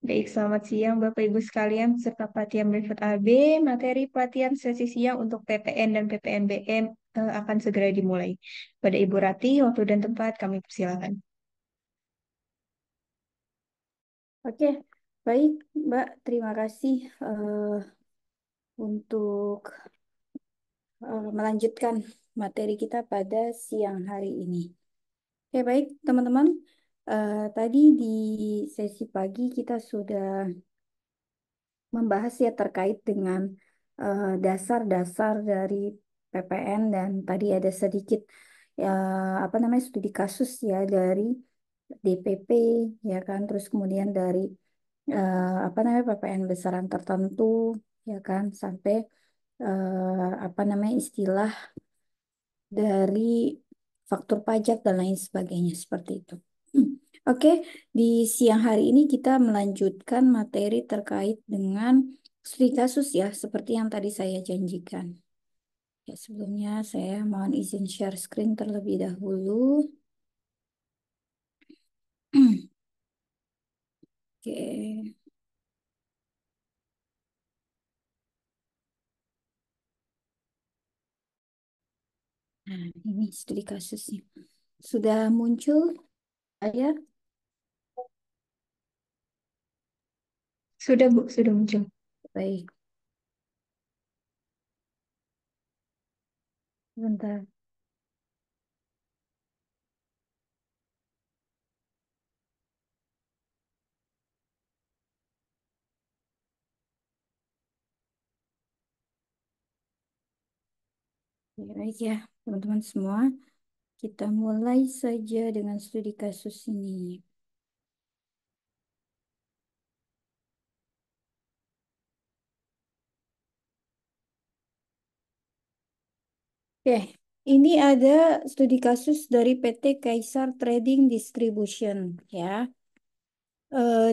Baik, selamat siang Bapak Ibu sekalian peserta pelatihan Brevet AB. Materi pelatihan sesi siang untuk PPN dan PPNBM akan segera dimulai. Pada Ibu Rati, waktu dan tempat kami persilakan. Oke, baik Mbak. Terima kasih untuk melanjutkan materi kita pada siang hari ini. Oke, baik teman-teman. Tadi di sesi pagi kita sudah membahas ya terkait dengan dasar-dasar dari PPN dan tadi ada sedikit ya, apa namanya studi kasus ya dari DPP ya kan, terus kemudian dari apa namanya PPN besaran tertentu ya kan, sampai apa namanya istilah dari faktur pajak dan lain sebagainya seperti itu. Hmm. Oke, di siang hari ini kita melanjutkan materi terkait dengan studi kasus ya, seperti yang tadi saya janjikan. Ya, sebelumnya saya mohon izin share screen terlebih dahulu. Oke, nah ini studi kasusnya. Sudah muncul ya? Sudah Bu, sudah muncul. Baik, sebentar. Ya, baik ya, teman-teman semua. Kita mulai saja dengan studi kasus ini. Oke, ini ada studi kasus dari PT Kaisar Trading Distribution ya.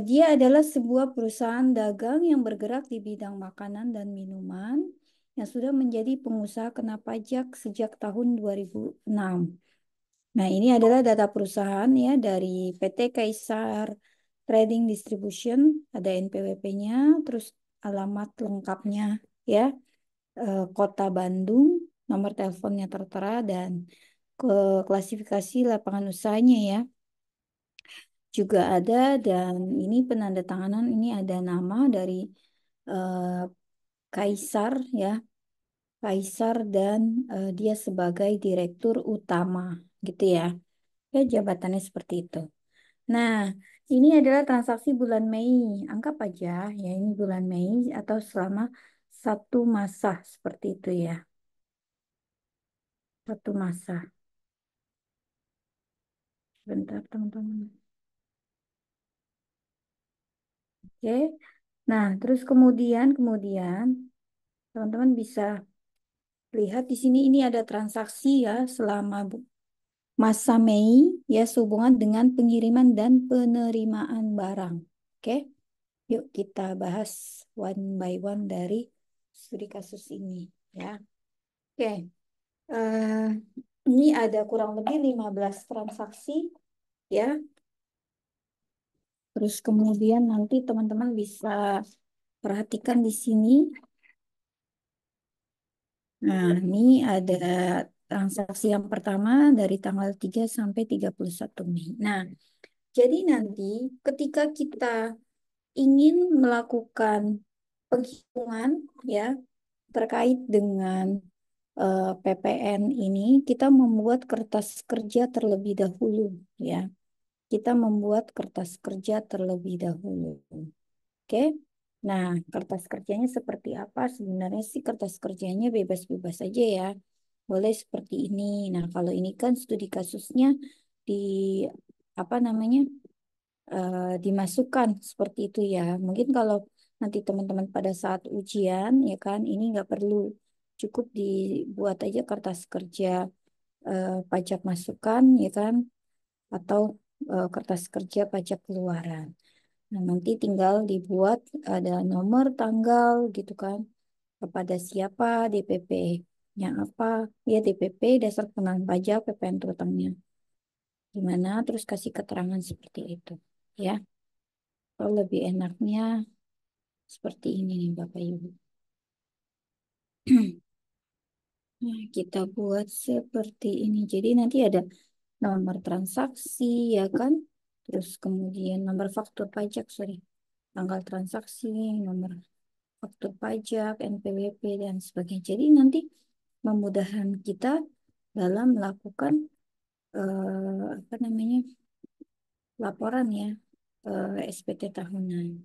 Dia adalah sebuah perusahaan dagang yang bergerak di bidang makanan dan minuman yang sudah menjadi pengusaha kena pajak sejak tahun 2006. Nah, ini adalah data perusahaan ya dari PT Kaisar Trading Distribution, ada NPWP-nya, terus alamat lengkapnya ya, Kota Bandung, nomor teleponnya tertera dan ke klasifikasi lapangan usahanya ya. Juga ada dan ini penandatanganan ini ada nama dari eh, Kaisar ya, Kaisar dan dia sebagai direktur utama gitu ya. Ya, jabatannya seperti itu. Nah, ini adalah transaksi bulan Mei. Anggap aja ya ini bulan Mei atau selama satu masa seperti itu ya. Satu masa. Bentar teman-teman. Oke. Nah, terus kemudian teman-teman bisa lihat di sini ini ada transaksi ya selama masa Mei ya sehubungan dengan pengiriman dan penerimaan barang. Oke. Yuk kita bahas one by one dari studi kasus ini ya. Oke. eh, ini ada kurang lebih 15 transaksi ya. Terus kemudian nanti teman-teman bisa perhatikan di sini. Nah, ini ada transaksi yang pertama dari tanggal 3 sampai 31 Mei. Nah, jadi nanti ketika kita ingin melakukan penghitungan ya terkait dengan PPN ini, kita membuat kertas kerja terlebih dahulu ya. Kita membuat kertas kerja terlebih dahulu. Oke. Nah, kertas kerjanya seperti apa? Sebenarnya sih kertas kerjanya bebas-bebas aja ya. Boleh seperti ini. Nah, kalau ini kan studi kasusnya di apa namanya? Dimasukkan seperti itu ya. Mungkin kalau nanti teman-teman pada saat ujian ya kan ini nggak perlu, cukup dibuat aja kertas kerja pajak masukan ya kan, atau kertas kerja pajak keluaran. Nah, nanti tinggal dibuat ada nomor tanggal gitu kan, kepada siapa, DPP-nya apa, ya DPP dasar pengenaan pajak, PPN terutangnya gimana, terus kasih keterangan seperti itu ya. Atau lebih enaknya seperti ini nih Bapak Ibu. Nah, kita buat seperti ini. Jadi nanti ada nomor transaksi, ya kan? Terus kemudian nomor faktur pajak, sorry. Tanggal transaksi, nomor faktur pajak, NPWP, dan sebagainya. Jadi nanti memudahkan kita dalam melakukan apa namanya laporan ya, SPT tahunan.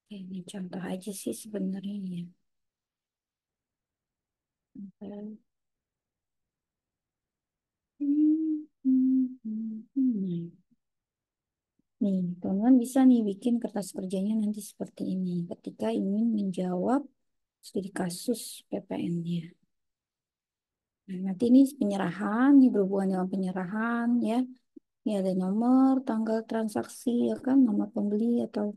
Oke, ini contoh aja sih sebenarnya ya. Hmm, hmm, hmm. Nih, teman-teman bisa nih bikin kertas kerjanya nanti seperti ini ketika ingin menjawab studi kasus PPN-nya. Nah, nanti ini penyerahan, ini berhubungan dengan penyerahan ya. Ini ada nomor, tanggal transaksi ya kan, nomor pembeli atau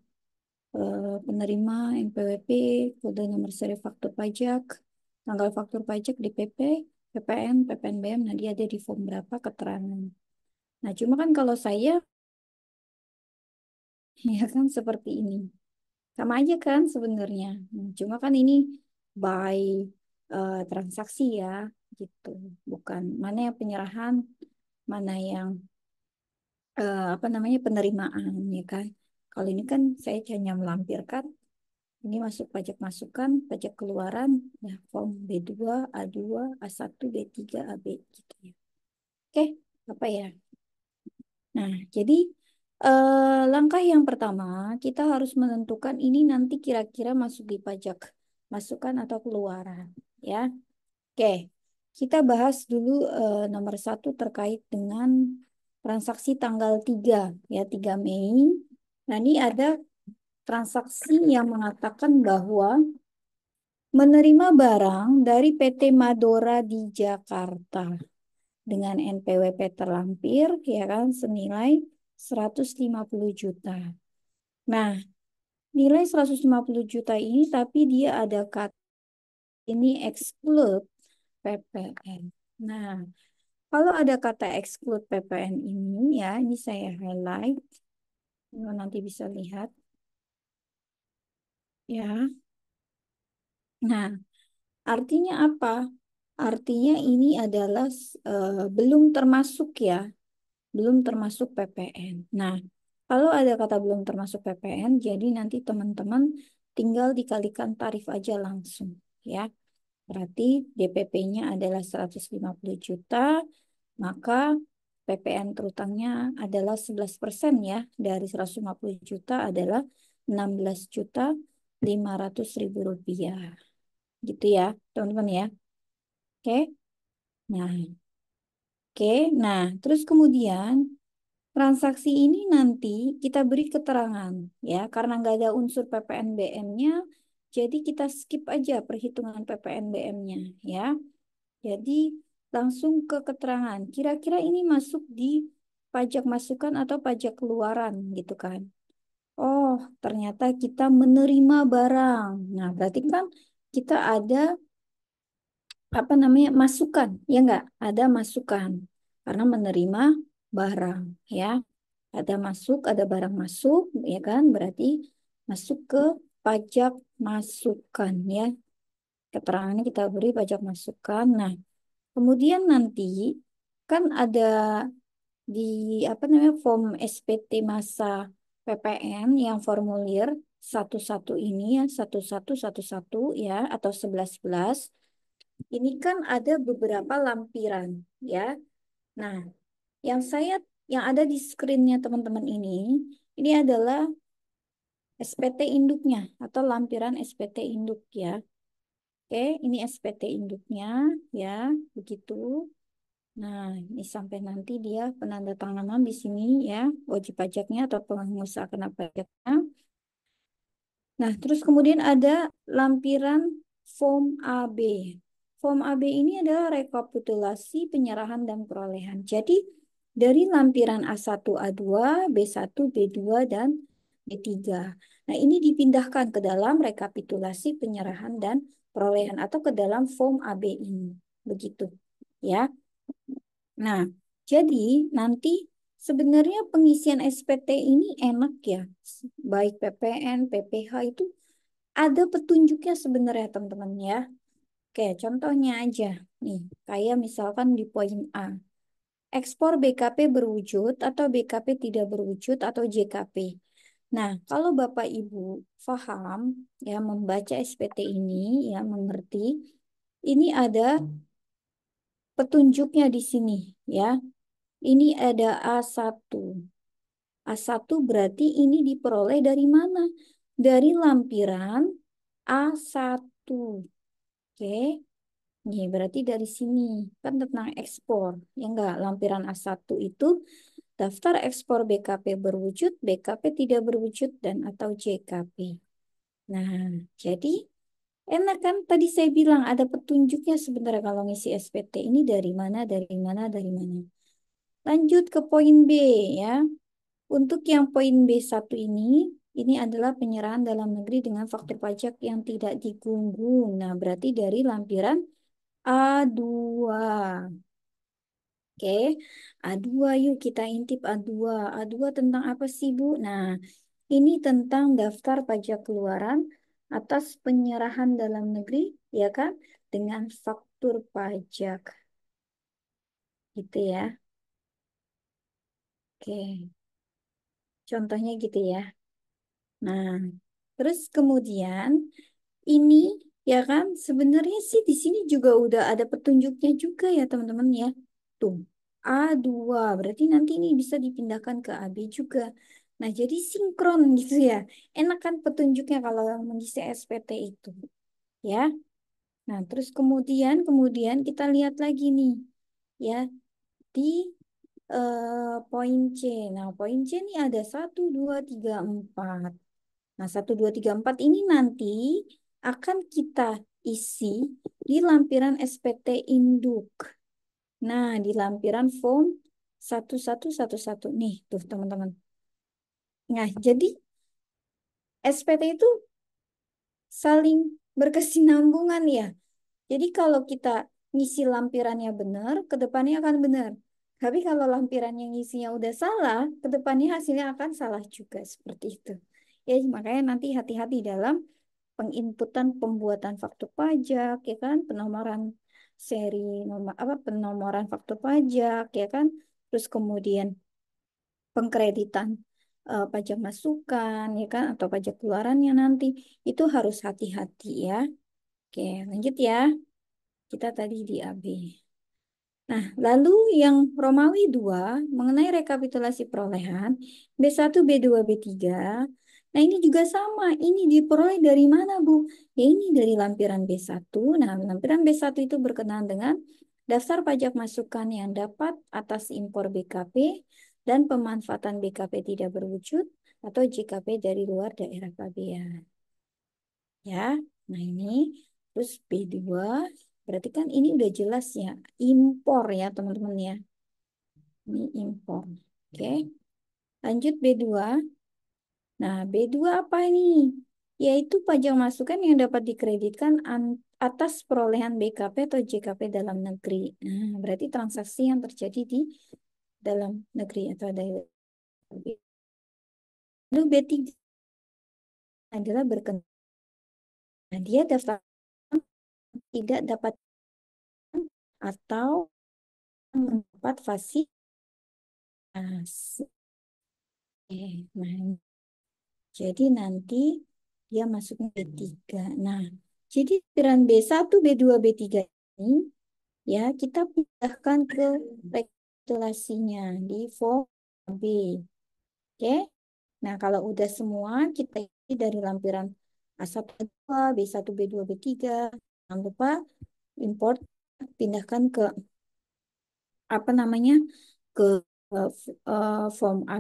penerima NPWP, kode nomor seri faktur pajak, tanggal faktur pajak di PP, PPN, PPNBM, nah dia ada di form berapa keterangan. Nah, cuma kan kalau saya ya kan seperti ini. Sama aja kan sebenarnya. Cuma kan ini by transaksi ya gitu. Bukan mana yang penyerahan, mana yang apa namanya penerimaan ya kan. Kalau ini kan saya hanya melampirkan ini masuk pajak masukan, pajak keluaran, ya form B2, A2, A1, B3, AB gitu ya. Oke, apa ya? Nah, jadi langkah yang pertama kita harus menentukan ini nanti kira-kira masuk di pajak masukan atau keluaran, ya. Oke, kita bahas dulu nomor satu terkait dengan transaksi tanggal 3, ya 3 Mei. Nah, ini ada transaksi yang mengatakan bahwa menerima barang dari PT Madora di Jakarta dengan NPWP terlampir, ya kan, senilai 150 juta. Nah, nilai 150 juta ini tapi dia ada kata ini exclude PPN. Nah, kalau ada kata exclude PPN ini ya, ini saya highlight. Nanti bisa lihat ya. Nah, artinya apa? Artinya ini adalah belum termasuk ya, belum termasuk PPN. Nah, kalau ada kata belum termasuk PPN, jadi nanti teman-teman tinggal dikalikan tarif aja langsung ya. Berarti DPP-nya adalah 150 juta, maka PPN terutangnya adalah 11% ya. Dari 150 juta adalah 16 juta 500 ribu rupiah. Gitu ya, teman-teman ya. Oke. Nah, oke. Nah, terus kemudian transaksi ini nanti kita beri keterangan ya, karena nggak ada unsur PPNBM-nya, jadi kita skip aja perhitungan PPNBM-nya ya. Jadi langsung ke keterangan. Kira-kira ini masuk di pajak masukan atau pajak keluaran gitu kan. Oh, ternyata kita menerima barang. Nah, berarti kan kita ada apa namanya masukan, ya enggak? Ada masukan karena menerima barang ya. Ada masuk, ada barang masuk, ya kan? Berarti masuk ke pajak masukan ya. Keterangannya kita beri pajak masukan. Nah, kemudian nanti kan ada di apa namanya form SPT masa PPN yang formulir 11 ini ya 1111 ya atau 1111 ini kan ada beberapa lampiran ya. Nah, yang saya yang ada di screennya teman-teman ini adalah SPT induknya atau lampiran SPT induk ya. Oke, ini SPT induknya ya, begitu. Nah, ini sampai nanti dia penandatanganan di sini ya, wajib pajaknya atau pengusaha kena pajaknya. Nah, terus kemudian ada lampiran form AB. Form AB ini adalah rekapitulasi penyerahan dan perolehan. Jadi, dari lampiran A1, A2, B1, B2, dan B3. Nah, ini dipindahkan ke dalam rekapitulasi penyerahan dan perolehan atau ke dalam form AB ini. Begitu. Ya. Nah, jadi nanti Sebenarnya pengisian SPT ini enak ya. Baik PPN, PPH itu ada petunjuknya sebenarnya teman-teman ya. Oke, contohnya aja. Nih, kayak misalkan di poin A. Ekspor BKP berwujud atau BKP tidak berwujud atau JKP. Nah, kalau Bapak Ibu paham ya membaca SPT ini ya mengerti, ini ada petunjuknya di sini ya. Ini ada A1. A1 berarti ini diperoleh dari mana? Dari lampiran A1. Oke. Nih, berarti dari sini kan tentang ekspor. Ya enggak, lampiran A1 itu daftar ekspor BKP berwujud, BKP tidak berwujud, dan atau JKP. Nah, jadi enak kan? Tadi saya bilang ada petunjuknya sebenarnya kalau ngisi SPT ini dari mana, dari mana, dari mana. Lanjut ke poin B ya. Untuk yang poin B1 ini adalah penyerahan dalam negeri dengan faktur pajak yang tidak digunggung. Nah, berarti dari lampiran A2. Oke, A2 yuk kita intip A2. A2 tentang apa sih, Bu? Nah, ini tentang daftar pajak keluaran atas penyerahan dalam negeri, ya kan? Dengan faktur pajak. Gitu ya. Oke, contohnya gitu ya. Nah, terus kemudian ini ya kan sebenarnya sih di sini juga udah ada petunjuknya juga ya teman-teman ya. Tuh, A2 berarti nanti ini bisa dipindahkan ke AB juga. Nah, jadi sinkron gitu ya. Enak kan petunjuknya kalau mengisi SPT itu ya. Nah, terus kemudian kita lihat lagi nih ya di poin C. Nah, poin C ini ada 1, 2, 3, 4. Nah, 1, 2, 3, 4 ini nanti akan kita isi di lampiran SPT induk. Nah, di lampiran form 1111. Nih, tuh teman-teman. Nah, jadi SPT itu saling berkesinambungan ya. Jadi kalau kita ngisi lampirannya benar, ke depannya akan benar. Tapi kalau lampiran yang ngisinya udah salah, ke depannya hasilnya akan salah juga seperti itu. Ya, makanya nanti hati-hati dalam penginputan pembuatan faktur pajak, ya kan, penomoran seri nomor apa penomoran faktur pajak, ya kan, terus kemudian pengkreditan pajak masukan, ya kan, atau pajak keluarannya nanti itu harus hati-hati ya. Oke, lanjut ya. Kita tadi di AB. Nah, lalu yang Romawi 2 mengenai rekapitulasi perolehan B1, B2, B3. Nah, ini juga sama. Ini diperoleh dari mana, Bu? Ya, ini dari lampiran B1. Nah, lampiran B1 itu berkenaan dengan daftar pajak masukan yang dapat atas impor BKP dan pemanfaatan BKP tidak berwujud atau JKP dari luar daerah pabean. Ya, nah ini terus B2 berarti kan ini udah jelas ya impor ya teman-teman ya. Ini impor. Oke. Lanjut B2. Nah, B2 apa ini? Yaitu pajak masukan yang dapat dikreditkan atas perolehan BKP atau JKP dalam negeri. Nah, berarti transaksi yang terjadi di dalam negeri atau daerah. Lalu B3 adalah berkenaan dia daftar tidak dapat atau mendapat fasilitas. Nah, jadi nanti dia masuknya B3. Nah, jadi peran B1, B2, B3 ini ya kita pindahkan ke rekapitulasinya di form B. Oke. Nah, kalau udah semua kita isi dari lampiran A1, B2, B1, B2, B3. Jangan lupa import pindahkan ke apa namanya? Ke form A.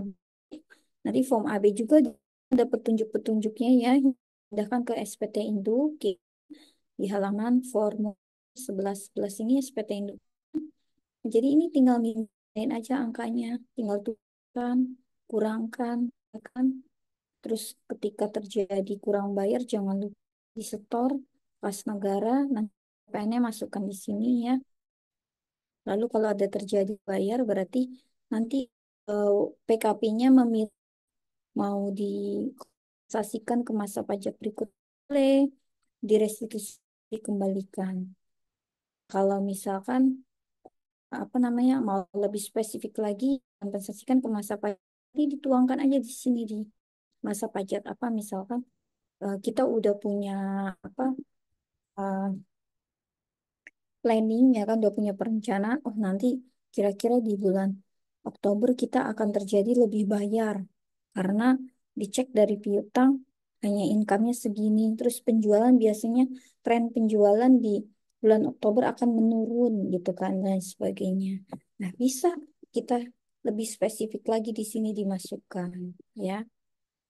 Nanti form AB juga ada petunjuk-petunjuknya ya. Pindahkan ke SPT Induk di halaman formulir 11 ini SPT Induk. Jadi ini tinggal mindahin aja angkanya, tinggal tukarkan, kurangkan, ya kan? Terus ketika terjadi kurang bayar jangan lupa disetor pas negara, nanti PN-nya masukkan di sini ya. Lalu kalau ada terjadi bayar berarti nanti PKP-nya memilih mau disaksikan ke masa pajak berikutnya, boleh direstitusi, dikembalikan. Kalau misalkan apa namanya mau lebih spesifik lagi, kompensasikan ke masa pajak, ini dituangkan aja di sini di masa pajak apa misalkan kita udah punya apa eh, planning ya kan, udah punya perencanaan, oh nanti kira-kira di bulan Oktober kita akan terjadi lebih bayar karena dicek dari piutang hanya income-nya segini, terus penjualan biasanya tren penjualan di bulan Oktober akan menurun gitu kan dan sebagainya. Nah, bisa kita lebih spesifik lagi di sini dimasukkan ya.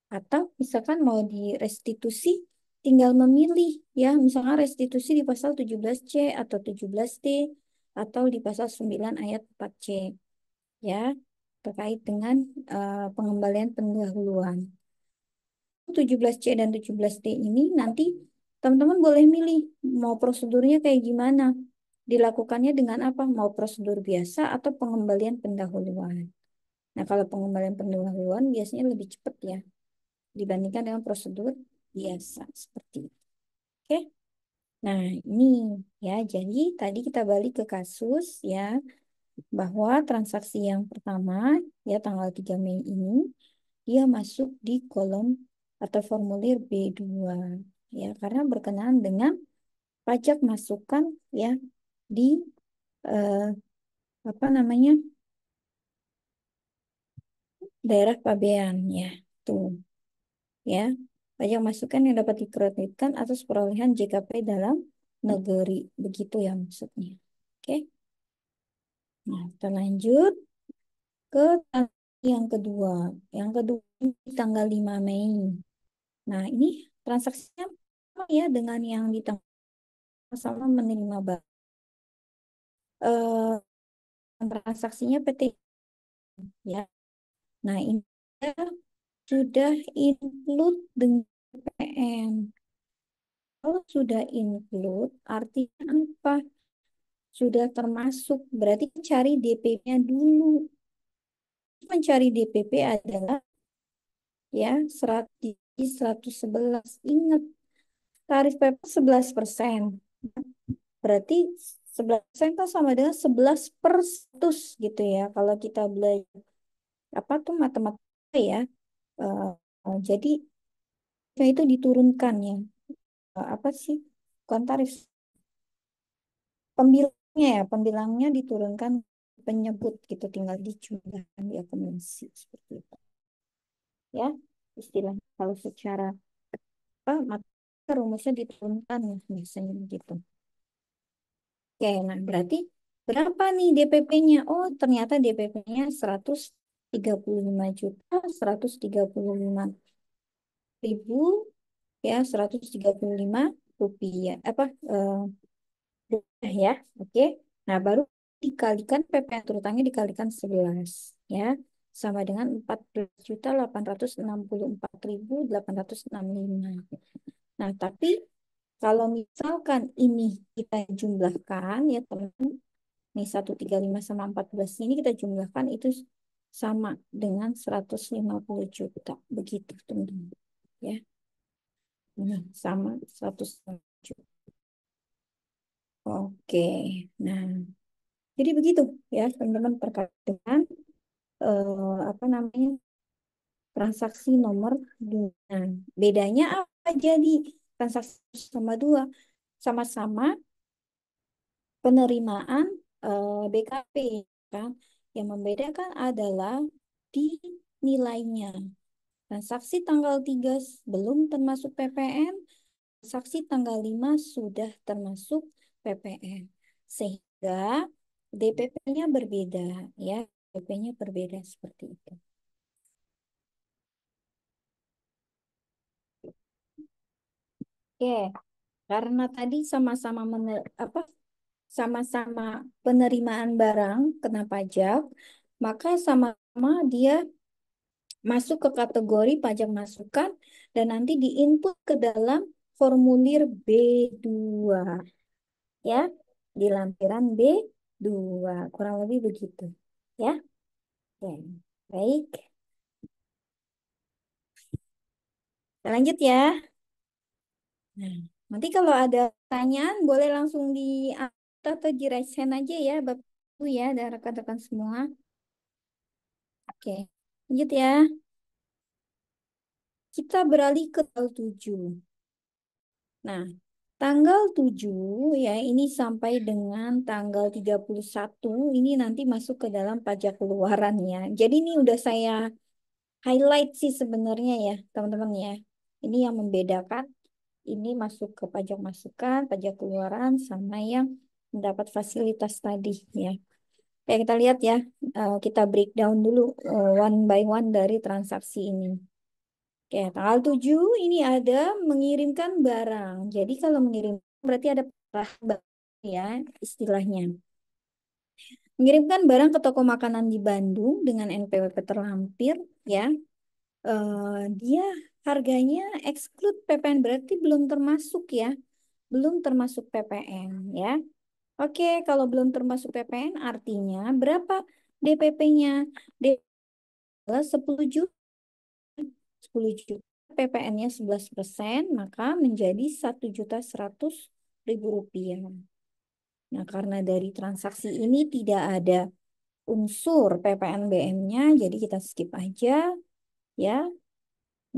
Atau misalkan mau direstitusi, tinggal memilih ya, misalkan restitusi di pasal 17C atau 17D atau di pasal 9 ayat 4C ya, terkait dengan pengembalian pendahuluan. 17C dan 17D ini nanti teman-teman boleh milih mau prosedurnya kayak gimana. Dilakukannya dengan apa? Mau prosedur biasa atau pengembalian pendahuluan. Nah, kalau pengembalian pendahuluan biasanya lebih cepat ya dibandingkan dengan prosedur biasa seperti itu. Oke. Nah, ini ya. Jadi tadi kita balik ke kasus ya bahwa transaksi yang pertama ya tanggal 3 Mei ini dia masuk di kolom atau formulir B2 ya karena berkenaan dengan pajak masukan ya di eh, apa namanya daerah pabean ya. Tuh ya. Pajak masukan yang dapat dikreditkan atas perolehan JKP dalam negeri. Begitu ya maksudnya. Oke. Nah, kita lanjut ke yang kedua. Yang kedua ini tanggal 5 Mei. Nah, ini transaksinya sama ya dengan yang di tanggal sama menerima barang. Eh, transaksinya PT ya. Nah, ini sudah include dengan PPN. Kalau sudah include, artinya apa? Sudah termasuk, berarti cari DP-nya dulu. Mencari DPP adalah ya 111. Ingat, tarif PP 11%. Berarti 11% kan sama dengan 11/100 gitu ya. Kalau kita belajar apa tuh matematika ya. Eh, jadi itu diturunkan ya. Apa sih? Bukan tarif. Pembilangnya ya, pembilangnya diturunkan penyebut gitu, tinggal dijumlahkan diakumulasi seperti itu. Ya, istilahnya kalau secara apa matematika rumusnya diturunkan biasanya begitu. Oke, nah berarti berapa nih DPP-nya? Oh, ternyata DPP-nya 135 juta, 135.000 ya, 135 rupiah. Apa ya? Oke. Nah, baru dikalikan PPN terutangnya dikalikan 11 ya. Sama dengan 14.864.865. Nah, tapi kalau misalkan ini kita jumlahkan ya teman, nih 135 sama 14 ini kita jumlahkan itu sama dengan 150 juta. Begitu teman-teman. Ya, ini sama 150 juta. Oke, nah jadi begitu ya teman-teman terkait dengan apa namanya transaksi nomor 2. Nah, bedanya apa jadi transaksi sama dua? Sama-sama penerimaan BKP kan. Yang membedakan adalah di nilainya. Transaksi tanggal 3 belum termasuk PPN, transaksi tanggal 5 sudah termasuk PPN. Sehingga DPP-nya berbeda ya. DPP-nya berbeda seperti itu. Oke, karena tadi sama-sama apa sama-sama penerimaan barang kena pajak, maka sama-sama dia masuk ke kategori pajak masukan dan nanti diinput ke dalam formulir B2 ya, di lampiran B2. Kurang lebih begitu ya. Oke. Baik, kita lanjut ya. Nah, nanti kalau ada pertanyaan boleh langsung di atau di raise hand aja ya, Bapak Ibu ya, dan rekan-rekan semua. Oke, lanjut ya. Kita beralih ke tanggal 7. Nah, tanggal 7 ya, ini sampai dengan tanggal 31 ini nanti masuk ke dalam pajak keluaran ya. Jadi ini udah saya highlight sih sebenarnya ya, teman-teman ya. Ini yang membedakan ini masuk ke pajak masukan, pajak keluaran, sama yang mendapat fasilitas tadi ya. Oke, kita lihat ya, kita breakdown dulu one by one dari transaksi ini. Oke, tanggal 7 ini ada mengirimkan barang. Jadi kalau mengirim berarti ada barang ya istilahnya. Mengirimkan barang ke toko makanan di Bandung dengan NPWP terlampir ya. Dia harganya exclude PPN berarti belum termasuk ya. Belum termasuk PPN ya. Oke, kalau belum termasuk PPN artinya berapa DPP-nya? DP 10 juta, 10 juta. PPN-nya 11%, maka menjadi 1.100.000 rupiah. Nah, karena dari transaksi ini tidak ada unsur PPN BM-nya, jadi kita skip aja ya.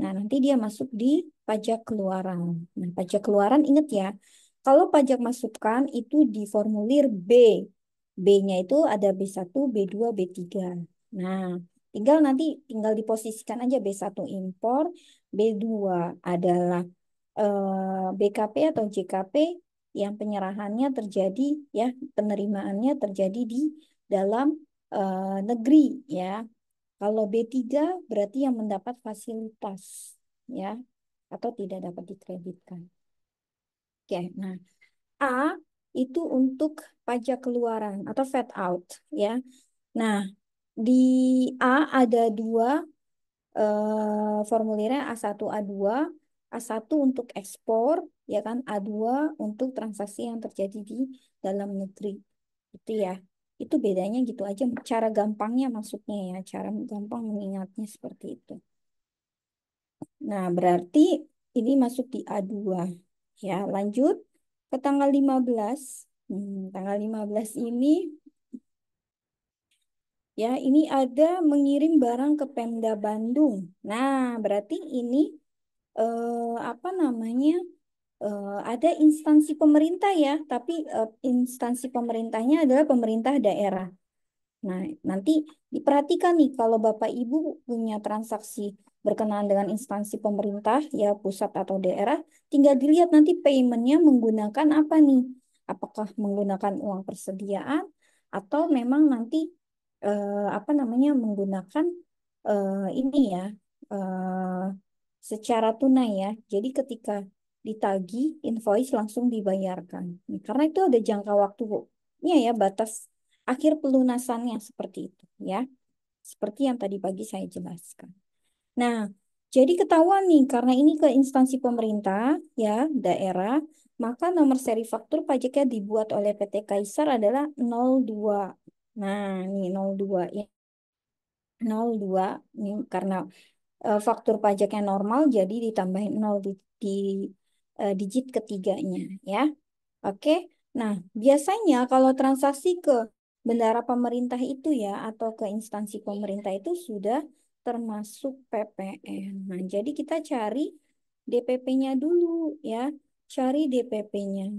Nah, nanti dia masuk di pajak keluaran. Nah, pajak keluaran ingat ya, kalau pajak masukan itu di formulir B. B-nya itu ada B1, B2, B3. Nah, tinggal diposisikan aja B1 impor, B2 adalah BKP atau JKP yang penyerahannya terjadi ya, penerimaannya terjadi di dalam negeri ya. Kalau B3 berarti yang mendapat fasilitas ya atau tidak dapat dikreditkan. Oke, nah A itu untuk pajak keluaran atau fat out ya. Nah, di A ada dua formulirnya A1, A2. A1 untuk ekspor ya kan, A2 untuk transaksi yang terjadi di dalam negeri. Itu ya. Itu bedanya gitu aja cara gampangnya maksudnya ya, cara gampang mengingatnya seperti itu. Nah, berarti ini masuk di A2. Ya, lanjut ke tanggal 15. Tanggal 15 ini ya, ini ada mengirim barang ke Pemda Bandung. Nah, berarti ini apa namanya? Ada instansi pemerintah ya, tapi instansi pemerintahnya adalah pemerintah daerah. Nah, nanti diperhatikan nih kalau Bapak Ibu punya transaksi berkenaan dengan instansi pemerintah, ya pusat atau daerah, tinggal dilihat nanti paymentnya menggunakan apa nih? Apakah menggunakan uang persediaan atau memang nanti apa namanya menggunakan ini ya eh, secara tunai ya. Jadi ketika ditagih invoice langsung dibayarkan. Karena itu ada jangka waktunya ya, batas akhir pelunasannya seperti itu ya. Seperti yang tadi pagi saya jelaskan. Nah, jadi ketahuan nih karena ini ke instansi pemerintah ya, daerah, maka nomor seri faktur pajaknya dibuat oleh PT Kaisar adalah 02. Nah, ini 02 ya. 02 ini karena faktur pajaknya normal jadi ditambahin 0 di digit ketiganya ya. Oke. Nah, biasanya kalau transaksi ke bendara pemerintah itu ya atau ke instansi pemerintah itu sudah termasuk PPN. Nah, jadi kita cari DPP-nya dulu ya. Cari DPP-nya.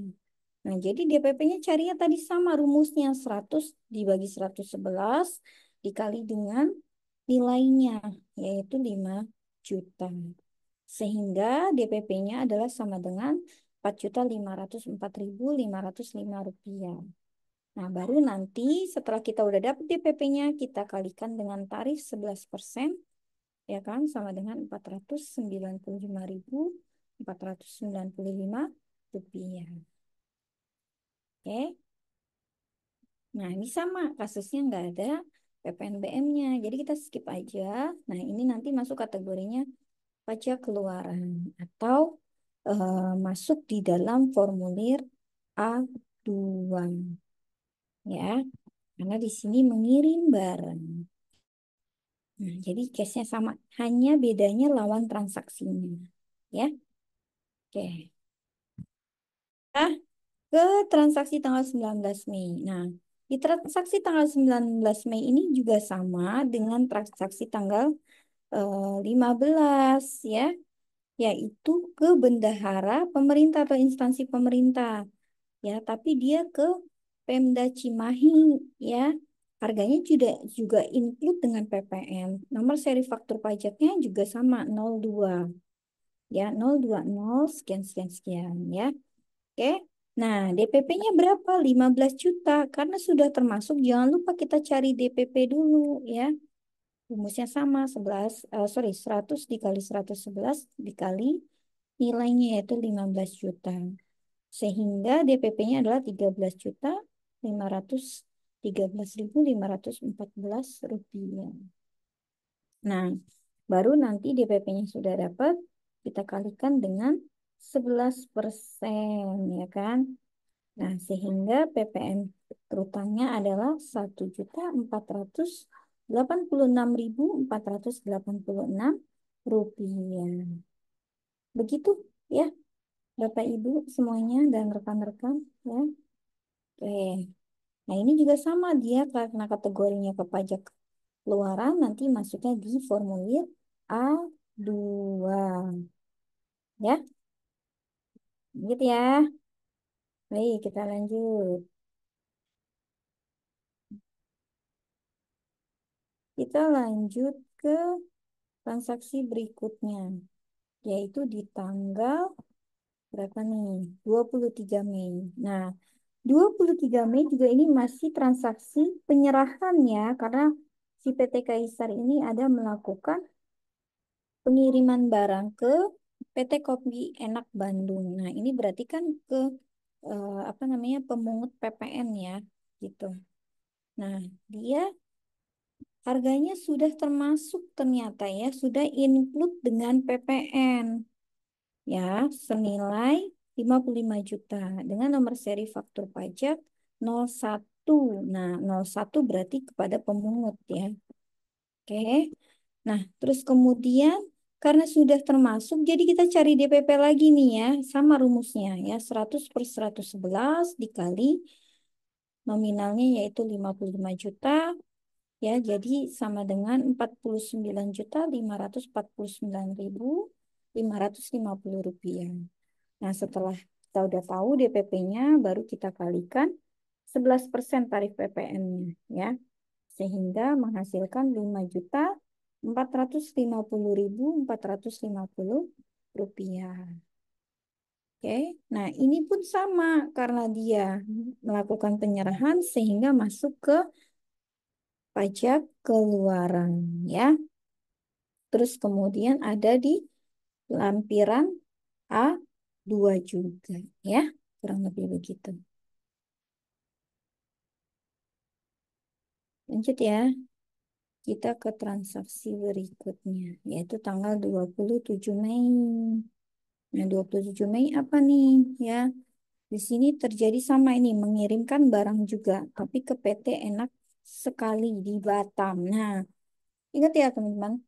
Nah, jadi DPP-nya carinya tadi sama rumusnya 100 dibagi 111 dikali dengan nilainya yaitu 5 juta. Sehingga DPP-nya adalah sama dengan 4.504.505 rupiah. Nah, baru nanti setelah kita udah dapat DPP-nya, kita kalikan dengan tarif 11%, ya kan, sama dengan 495.495 rupiah. Oke, nah ini sama, kasusnya nggak ada PPNBM-nya, jadi kita skip aja. Nah, ini nanti masuk kategorinya pajak keluaran atau masuk di dalam formulir A2 ya. Karena di sini mengirim barang. Nah, jadi case-nya sama, hanya bedanya lawan transaksinya. Ya, oke. Nah, ke transaksi tanggal 19 Mei. Nah, di transaksi tanggal 19 Mei ini juga sama dengan transaksi tanggal 15 ya, yaitu ke bendahara pemerintah atau instansi pemerintah. Ya, tapi dia ke Pemda Cimahi ya. Harganya juga include dengan PPN. Nomor seri faktur pajaknya juga sama 02 ya, 020 sekian sekian sekian ya. Oke. Nah, DPP-nya berapa? 15 juta. Karena sudah termasuk, jangan lupa kita cari DPP dulu ya. Rumusnya sama 100 dikali 111 dikali nilainya yaitu 15 juta. Sehingga DPP-nya adalah 13.513.514 rupiah. Nah, baru nanti DPP-nya sudah dapat, kita kalikan dengan 11%, ya kan? Nah, sehingga PPN terutangnya adalah 1.486.486 rupiah. Begitu ya, Bapak Ibu semuanya dan rekan-rekan ya. Oke. Nah, ini juga sama dia karena kategorinya ke pajak keluaran nanti masuknya di formulir A2 ya. Gitu ya. Baik, kita lanjut. Kita lanjut ke transaksi berikutnya, yaitu di tanggal berapa nih? 23 Mei. Nah, 23 Mei juga ini masih transaksi penyerahan ya, karena si PT Kaisar ini ada melakukan pengiriman barang ke PT Kopi Enak Bandung. Nah, ini berarti kan ke apa namanya pemungut PPN ya, gitu. Nah, dia harganya sudah termasuk ternyata ya, sudah include dengan PPN ya, senilai 55 juta dengan nomor seri faktur pajak 01. Nah, 01 berarti kepada pemungut ya. Oke. Nah, terus kemudian karena sudah termasuk, jadi kita cari DPP lagi nih ya, sama rumusnya ya, 100 per 111 dikali nominalnya yaitu 55 juta, ya, jadi sama dengan 49.549.550 rupiah. Nah, setelah kita udah tahu DPP-nya, baru kita kalikan 11% tarif PPN-nya, ya. Sehingga menghasilkan 5.450.450 rupiah. Oke, nah ini pun sama karena dia melakukan penyerahan sehingga masuk ke pajak keluaran, ya. Terus kemudian ada di lampiran A2 juga, ya. Kurang lebih begitu. Lanjut ya. Kita ke transaksi berikutnya, yaitu tanggal 27 Mei. Nah, 27 Mei apa nih? Ya, di sini terjadi sama ini, mengirimkan barang juga, tapi ke PT Enak Sekali di Batam. Nah, ingat ya teman-teman,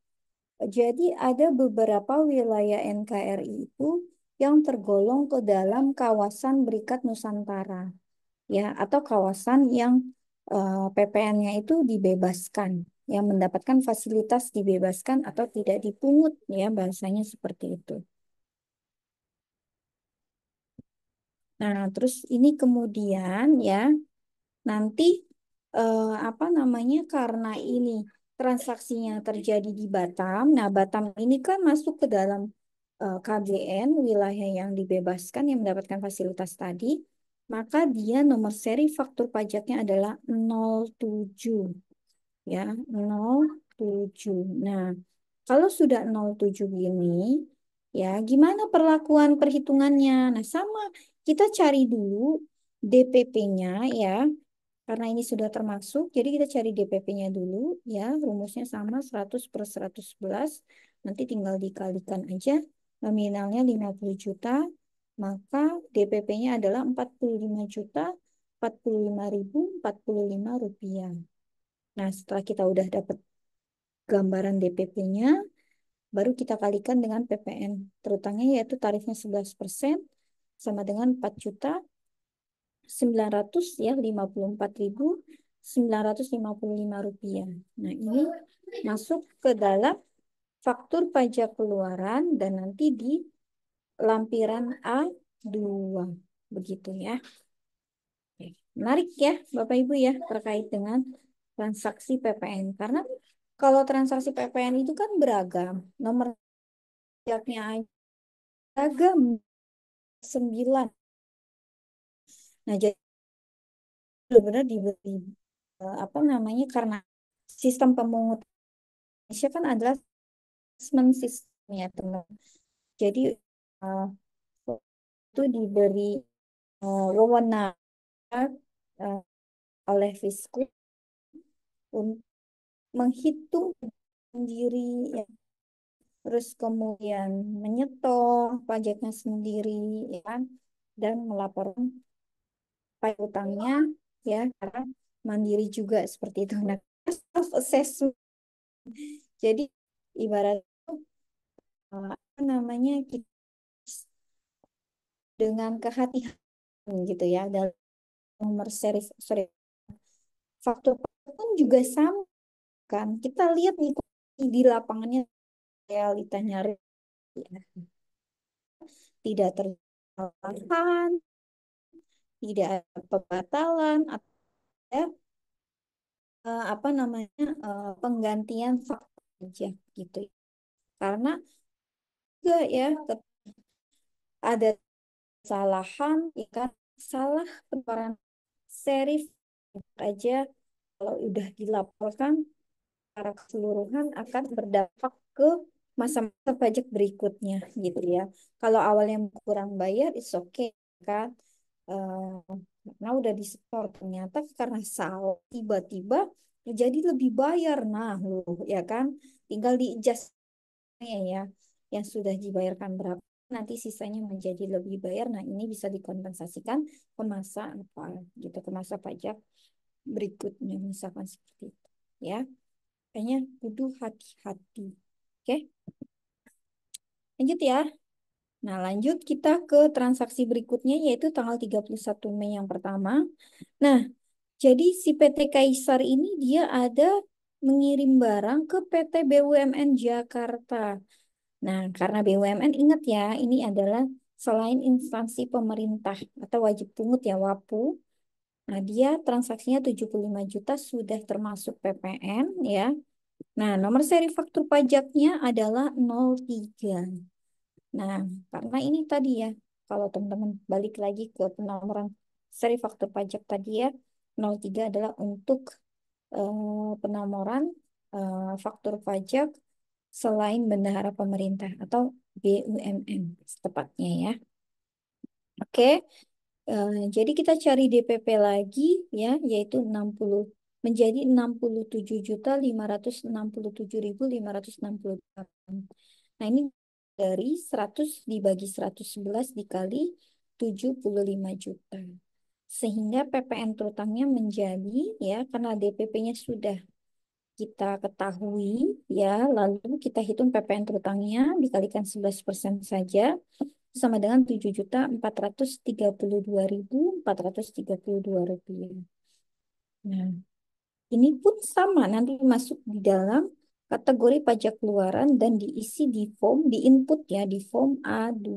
jadi ada beberapa wilayah NKRI itu yang tergolong ke dalam kawasan Berikat Nusantara, ya, atau kawasan yang PPN-nya itu dibebaskan, yang mendapatkan fasilitas dibebaskan atau tidak dipungut, ya, bahasanya seperti itu. Nah, terus ini kemudian ya, nanti apa namanya, karena ini transaksinya terjadi di Batam. Nah, Batam ini kan masuk ke dalam KBN, wilayah yang dibebaskan yang mendapatkan fasilitas tadi, maka dia nomor seri faktur pajaknya adalah 07 ya, 07. Nah, kalau sudah 07 gini, ya gimana perlakuan perhitungannya? Nah, sama kita cari dulu DPP-nya ya, karena ini sudah termasuk, jadi kita cari DPP-nya dulu ya, rumusnya sama 100 per 111, nanti tinggal dikalikan aja, nominalnya 50 juta, maka DPP-nya adalah 45 juta 45.045 rupiah. Nah, setelah kita udah dapat gambaran DPP-nya, baru kita kalikan dengan PPN terutangnya, yaitu tarifnya 11% sama dengan 4.900 ya 54.955 rupiah. Nah, ini masuk ke dalam faktur pajak keluaran dan nanti di lampiran A2. Begitu ya. Oke. Menarik ya Bapak Ibu ya terkait dengan transaksi PPN. Karena kalau transaksi PPN itu kan beragam. Nomor pajaknya aja beragam 9. Nah, jadi benar-benar diberi apa namanya, karena sistem pemungutan Indonesia kan adalah assessment system ya teman. Jadi eh, itu diberi wewenang eh, oleh Fiskus untuk menghitung sendiri ya, terus kemudian menyetor pajaknya sendiri ya kan, dan melaporkan pajak utangnya ya, karena mandiri juga seperti itu. Nah, self assessment. Jadi ibarat apa namanya, kita dengan kehati-hatian gitu ya dalam nomor seri sorry faktur pun juga sama kan, kita lihat nih di lapangannya realitanya tidak terjadi, tidak ada pembatalan atau ada, apa namanya, penggantian faktur aja gitu. Karena juga ya ada kesalahan ya kan, salah pengeluaran serif aja kalau udah dilaporkan secara keseluruhan akan berdampak ke masa-masa pajak berikutnya gitu ya. Kalau awalnya kurang bayar, it's okay kan. Karena udah disetor, ternyata karena salah tiba-tiba jadi lebih bayar. Nah, loh ya kan, tinggal di adjust ya yang sudah dibayarkan berapa, nanti sisanya menjadi lebih bayar. Nah, ini bisa dikompensasikan ke masa apa gitu, ke masa pajak berikutnya misalkan seperti itu ya. Kayaknya kudu hati-hati. Oke, lanjut ya. Nah, lanjut kita ke transaksi berikutnya yaitu tanggal 31 Mei yang pertama. Nah, jadi si PT Kaisar ini dia ada mengirim barang ke PT BUMN Jakarta. Nah, karena BUMN ingat ya, ini adalah selain instansi pemerintah atau wajib pungut ya, WAPU. Nah, dia transaksinya 75 juta sudah termasuk PPN ya. Nah, nomor seri faktur pajaknya adalah 03. Nah, karena ini tadi ya, kalau teman-teman balik lagi ke penomoran seri faktur pajak tadi ya, 03 adalah untuk penomoran faktur pajak selain bendahara pemerintah atau BUMN tepatnya ya. Oke, jadi kita cari DPP lagi ya, yaitu 60 menjadi 67.567.568. Nah, ini dari 100 dibagi 111 dikali 75 juta. Sehingga PPN terutangnya menjadi ya, karena DPP-nya sudah kita ketahui ya, lalu kita hitung PPN terutangnya dikalikan 11% saja sama dengan 7.432.432 rupiah. Nah, ini pun sama nanti masuk di dalam kategori pajak keluaran dan diisi di form, di input ya, di form A2.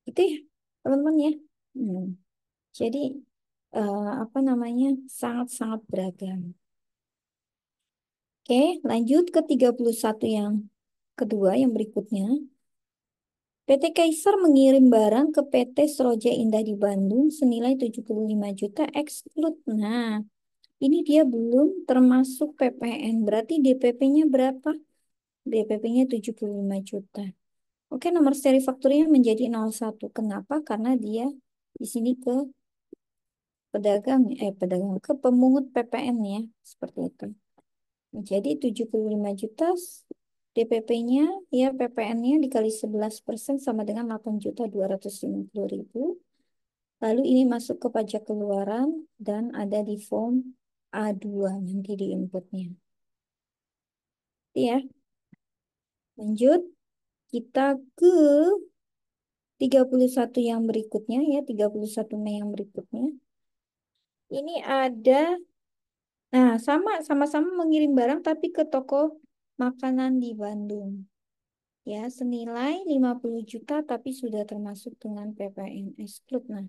Itu ya, teman-teman ya. Hmm. Jadi apa namanya, sangat-sangat beragam. Oke, lanjut ke 31 yang kedua, yang berikutnya. PT Kaisar mengirim barang ke PT Seroja Indah di Bandung senilai 75 juta exclude. Nah, ini dia belum termasuk PPN. Berarti DPP-nya berapa? DPP-nya 75 juta. Oke, nomor seri fakturnya menjadi 01. Kenapa? Karena dia di sini ke pedagang ke pemungut PPN ya, seperti itu. Jadi 75 juta DPP-nya ya, PPN-nya dikali 11% sama dengan 8.250.000. Lalu ini masuk ke pajak keluaran dan ada di form A2 nanti di inputnya. Ya, lanjut kita ke 31 yang berikutnya ya, 31 Mei yang berikutnya. Ini ada, nah sama-sama mengirim barang tapi ke toko makanan di Bandung. Ya, senilai 50 juta tapi sudah termasuk dengan PPN exclude. Nah,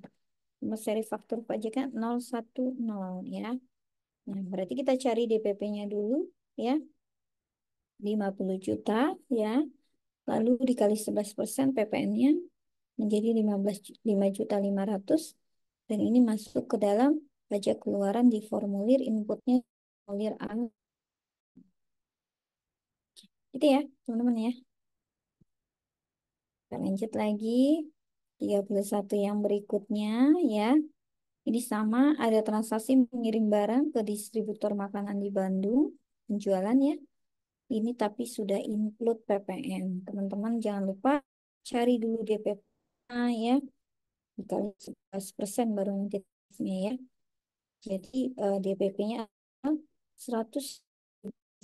nomor seri faktur pajaknya 010 ya. Nah, berarti kita cari DPP-nya dulu ya. 50 juta ya. Lalu dikali 11% PPN-nya menjadi 5.500.000 dan ini masuk ke dalam pajak keluaran di formulir inputnya formulir A. Itu ya, teman-teman ya. Kita lanjut lagi 31 yang berikutnya ya. Ini sama, ada transaksi mengirim barang ke distributor makanan di Bandung, penjualan ya. Ini tapi sudah include PPN. Teman-teman jangan lupa cari dulu DPP ya. Dikali 11% baru nanti ya. Jadi DPP-nya 100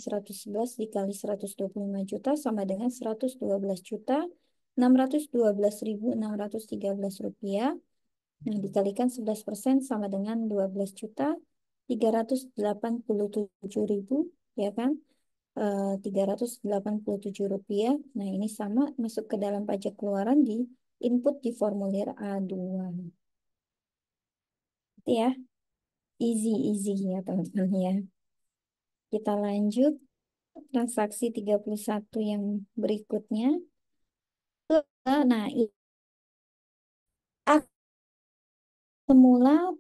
111 dikali 125 juta sama dengan 112 juta 612.613 rupiah. Nah, dikalikan 11% sama dengan 12 juta 387.000 ya kan? 387 rupiah. Nah, ini sama masuk ke dalam pajak keluaran di input di formulir A2. Itu ya, easy ya teman-teman ya. Kita lanjut transaksi 31 yang berikutnya. Nah, semula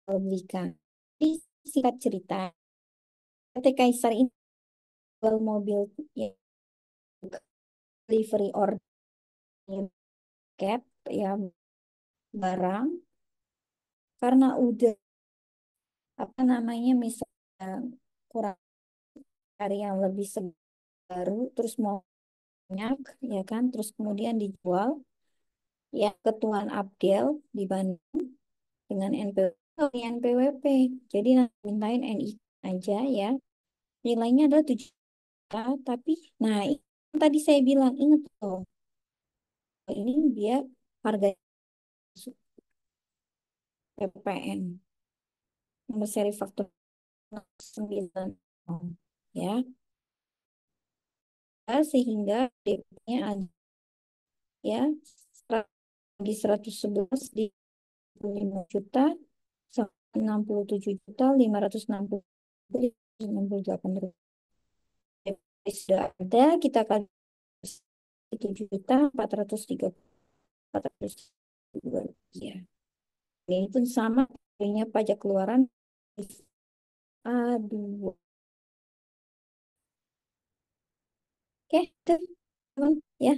belikan. Di singkat cerita, PT Kaisar ini jual mobil ya, delivery order paket ya barang karena udah apa namanya misalnya kurang hari yang lebih baru terus mau banyak ya kan terus kemudian dijual ya ke Tuan Abdel di Bandung dengan NPWP. Jadi nanti mintain NI aja ya. Nilainya adalah 7 juta, tapi nah ini yang tadi saya bilang ingat loh, ini dia harga PPN nomor seri faktur 9 ya. Sehingga DP-nya ada ya di 111 di 5 juta 67.560.068 rupiah. Sudah ada kita akan 7.432 rupiah. Ini pun sama punya pajak keluaran. Aduh. Oke, teman ya.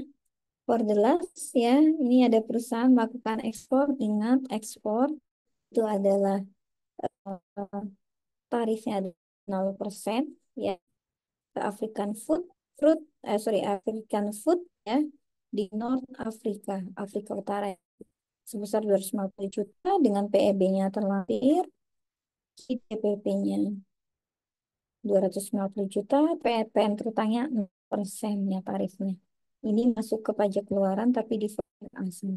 For the last ya, ini ada perusahaan melakukan ekspor. Ingat, ekspor itu adalah tarifnya ada 0% ya. Ke African food, African food ya di North Africa, Afrika Utara sebesar 250 juta dengan PEB-nya terlampir, DPP-nya 250 juta, PPN terutangnya 6% ya tarifnya. Ini masuk ke pajak keluaran tapi di formulir A1.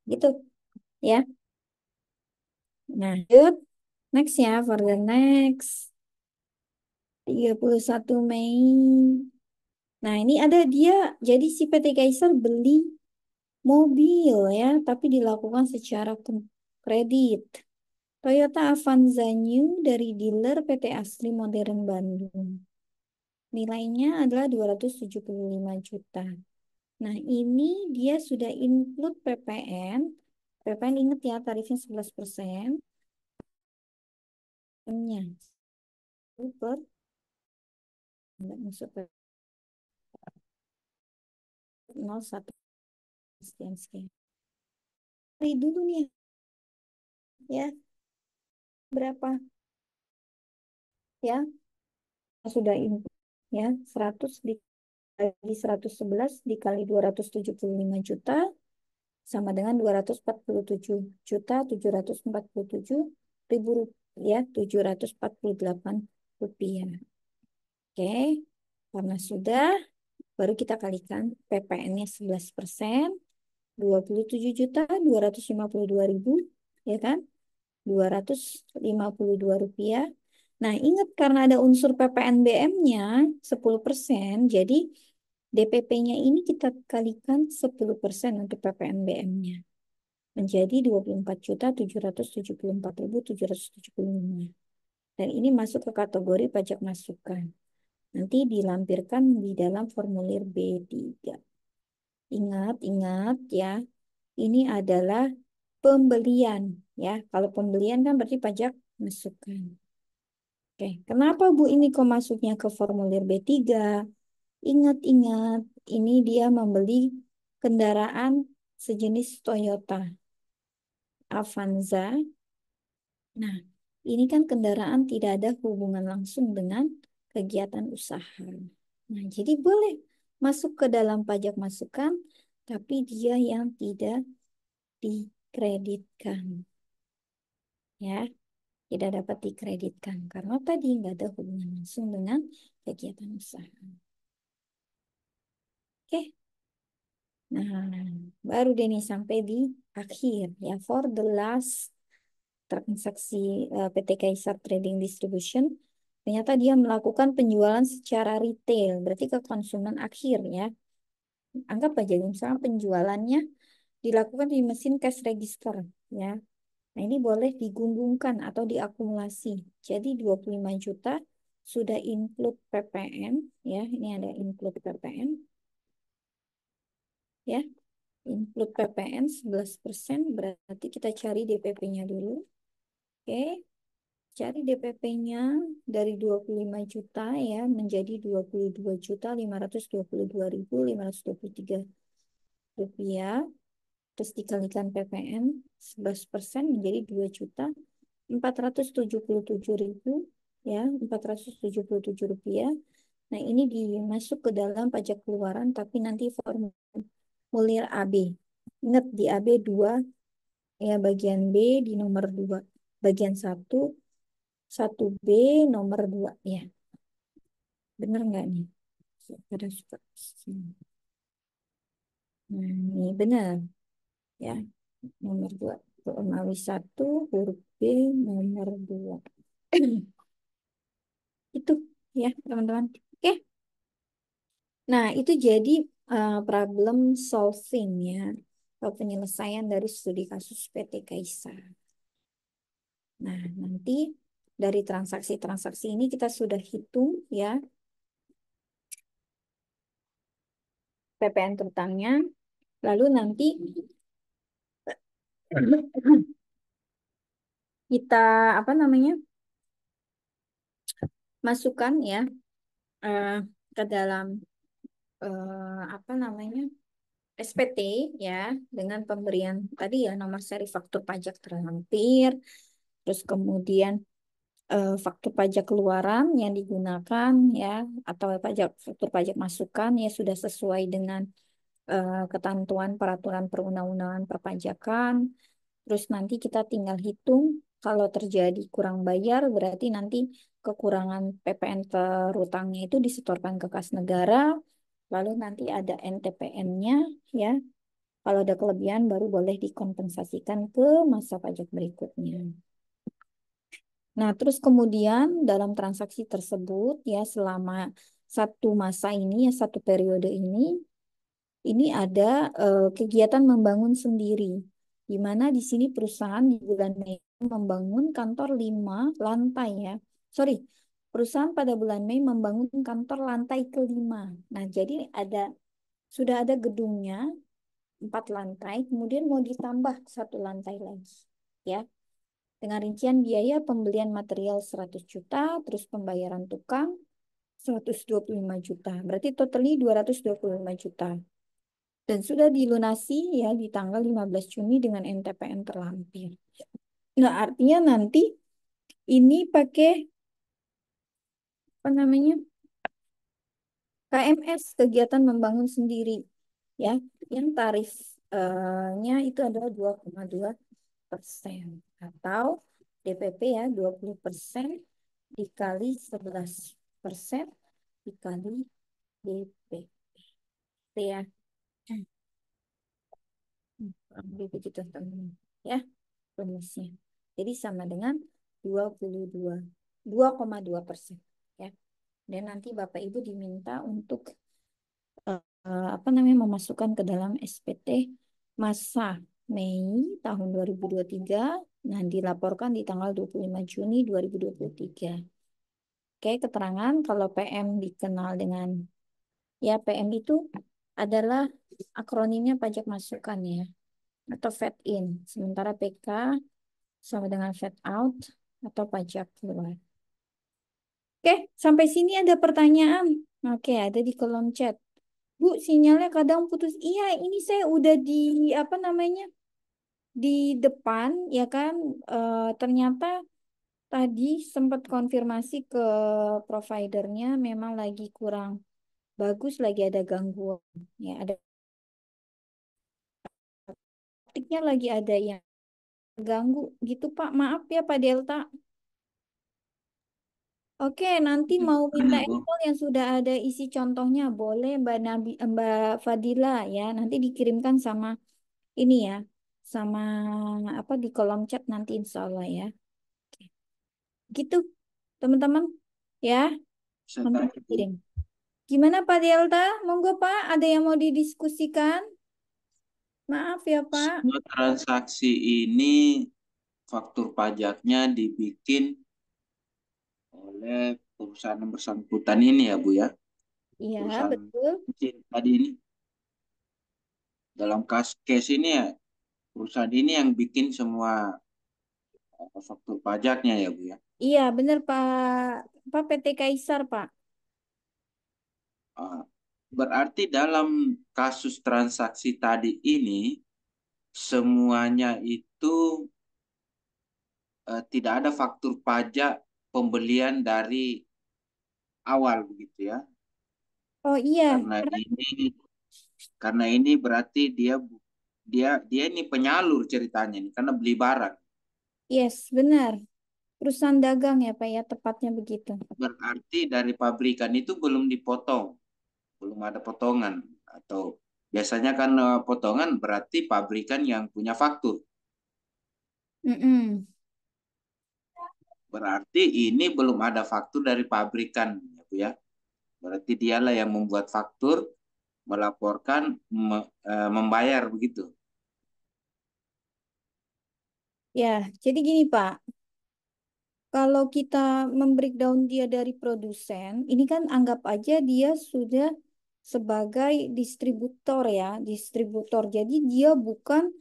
Gitu ya. Nah, yuk. Next ya, for the next 31 Mei. Nah, ini ada dia. Jadi si PT Kaisar beli mobil ya, tapi dilakukan secara kredit. Toyota Avanza New dari dealer PT Asri Modern Bandung. Nilainya adalah 275 juta. Nah, ini dia sudah include PPN. PPN ingat ya, tarifnya 11%. nya super. Nggak masuk ke 01 sekian. Cari dulu nih ya, berapa ya? Sudah input ya, 100 dikali 111 dikali 275 juta sama dengan 247.747.000 rupiah, 748 rupiah. Oke, karena sudah, baru kita kalikan PPN-nya 11%, 27.252.000, ya kan? 252 rupiah. Nah, ingat karena ada unsur PPNBM-nya 10%, jadi DPP-nya ini kita kalikan 10% untuk PPNBM-nya. Menjadi 24.774.775. Dan ini masuk ke kategori pajak masukan. Nanti dilampirkan di dalam formulir B3. Ingat ya, ini adalah pembelian ya. Kalau pembelian kan berarti pajak masukan. Oke, kenapa Bu ini kok masuknya ke formulir B3? Ingat-ingat, ini dia membeli kendaraan sejenis Toyota Avanza. Nah, ini kan kendaraan tidak ada hubungan langsung dengan kegiatan usaha. Nah, jadi boleh masuk ke dalam pajak masukan, tapi dia yang tidak dikreditkan. Ya, tidak dapat dikreditkan karena tadi nggak ada hubungan langsung dengan kegiatan usaha. Oke, nah baru deh nih sampai di akhir ya, for the last transaksi PT Kaisar Trading Distribution. Ternyata dia melakukan penjualan secara retail, berarti ke konsumen akhir ya. Anggap aja misalnya penjualannya dilakukan di mesin cash register ya. Nah, ini boleh digunggungkan atau diakumulasi. Jadi 25 juta sudah include PPN ya. Ini ada include PPN ya. Include PPN 11%, berarti kita cari DPP-nya dulu. Oke. Cari DPP-nya dari 25 juta ya menjadi 22.522.523 rupiah. Terus dikalikan PPN 11% menjadi 2.477.000 ya, 477 rupiah. Nah, ini dimasuk ke dalam pajak keluaran tapi nanti formulir AB. Ingat di AB 2 ya, bagian B di nomor 2. Bagian 1B nomor 2 ya. Bener nggak nih? Pada suka. Nah, ini benar ya. Nomor 2. Romawi 1 huruf B nomor 2. Itu ya, teman-teman. Oke. Nah, itu jadi problem solving ya. Atau penyelesaian dari studi kasus PT Kaisar. Nah, nanti dari transaksi-transaksi ini kita sudah hitung ya PPN terutangnya. Lalu nanti kita apa namanya? Masukkan ya eh, ke dalam apa namanya? SPT ya, dengan pemberian tadi ya nomor seri faktur pajak terlampir, terus kemudian faktur pajak keluaran yang digunakan ya, atau pajak faktur pajak masukan ya sudah sesuai dengan ketentuan peraturan perundang-undangan perpajakan. Terus nanti kita tinggal hitung kalau terjadi kurang bayar, berarti nanti kekurangan PPN terutangnya itu disetorkan ke kas negara. Lalu nanti ada NTPN-nya ya. Kalau ada kelebihan baru boleh dikompensasikan ke masa pajak berikutnya. Nah, terus kemudian dalam transaksi tersebut ya selama satu masa ini ya satu periode ini ada kegiatan membangun sendiri. Di mana di sini perusahaan di bulan Mei membangun kantor 5 lantai ya. Sorry, perusahaan pada bulan Mei membangun kantor lantai kelima. Nah, jadi sudah ada gedungnya 4 lantai, kemudian mau ditambah 1 lantai lagi. Ya, dengan rincian biaya pembelian material 100 juta, terus pembayaran tukang 125 juta. Berarti totalnya 225 juta. Dan sudah dilunasi ya di tanggal 15 Juni dengan NTPN terlampir. Nah, artinya nanti ini pakai apa namanya? KMS, kegiatan membangun sendiri ya, yang tarif nya itu adalah 2,2% atau DPP ya 20% dikali 11% dikali DPP ya. Kurang lebih begitu teman-teman ya rumusnya. Jadi sama dengan 2,2% ya. Dan nanti Bapak Ibu diminta untuk apa namanya memasukkan ke dalam SPT masa Mei tahun 2023. Nah, dilaporkan di tanggal 25 Juni 2023. Oke, keterangan kalau PM dikenal dengan ya PM itu adalah akronimnya pajak masukan ya atau fed in. Sementara PK sama dengan fed out atau pajak keluar. Oke, sampai sini ada pertanyaan. Oke, ada di kolom chat. Bu, sinyalnya kadang putus. Iya, ini saya udah di apa namanya di depan ya kan. Ternyata tadi sempat konfirmasi ke providernya memang lagi kurang bagus, lagi ada gangguan. Ya, ada ketiknya lagi ada yang ganggu gitu Pak. Maaf ya Pak Delta. Oke, nanti Ya, mau minta makanya, Bu. Excel yang sudah ada isi contohnya, boleh Mbak Fadila ya. Nanti dikirimkan sama ini ya, sama apa di kolom chat nanti insya Allah ya. Oke. Gitu, teman-teman ya. Saya Nanti tanya, Bu. dikirim. Gimana Pak Delta? Monggo Pak, ada yang mau didiskusikan? Maaf ya Pak. Semua transaksi ini faktur pajaknya dibikin oleh perusahaan yang bersangkutan ini ya, Bu ya. Iya, Perusahaan betul. kecil tadi ini. Dalam case ini ya, perusahaan ini yang bikin semua faktur pajaknya ya, Bu ya. Iya, benar Pak. Pak PT Kaisar Pak. Ah, berarti dalam kasus transaksi tadi ini, semuanya itu tidak ada faktur pajak pembelian dari awal begitu ya. Oh iya, Karena karena ini karena ini berarti dia dia ini penyalur ceritanya nih karena beli barang. yes, benar. Perusahaan dagang ya Pak ya, tepatnya begitu. Berarti dari pabrikan itu belum dipotong, belum ada potongan atau biasanya kan potongan berarti pabrikan yang punya faktur. Mm-mm. Berarti ini belum ada faktur dari pabrikan ya, Bu ya. Berarti dialah yang membuat faktur, melaporkan, membayar begitu. Ya, jadi gini Pak, kalau kita membreakdown dia dari produsen, ini kan anggap aja dia sudah sebagai distributor ya, distributor. Jadi dia bukan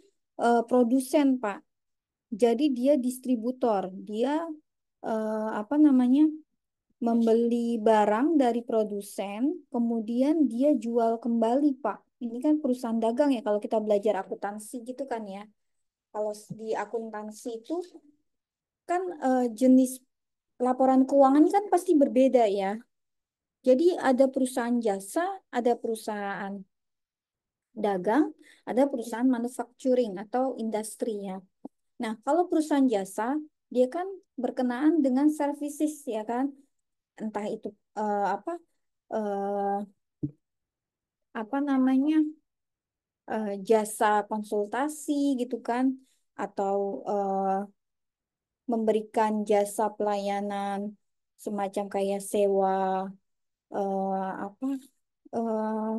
produsen Pak. Jadi dia distributor. Dia apa namanya? Membeli barang dari produsen, kemudian dia jual kembali Pak. Ini kan perusahaan dagang ya kalau kita belajar akuntansi gitu kan ya. Kalau di akuntansi itu kan jenis laporan keuangan kan pasti berbeda ya. Jadi ada perusahaan jasa, ada perusahaan dagang, ada perusahaan manufacturing atau industri ya. Nah, kalau perusahaan jasa, dia kan berkenaan dengan services ya kan. Entah itu apa eh, apa namanya jasa konsultasi gitu kan atau memberikan jasa pelayanan semacam kayak sewa apa eh,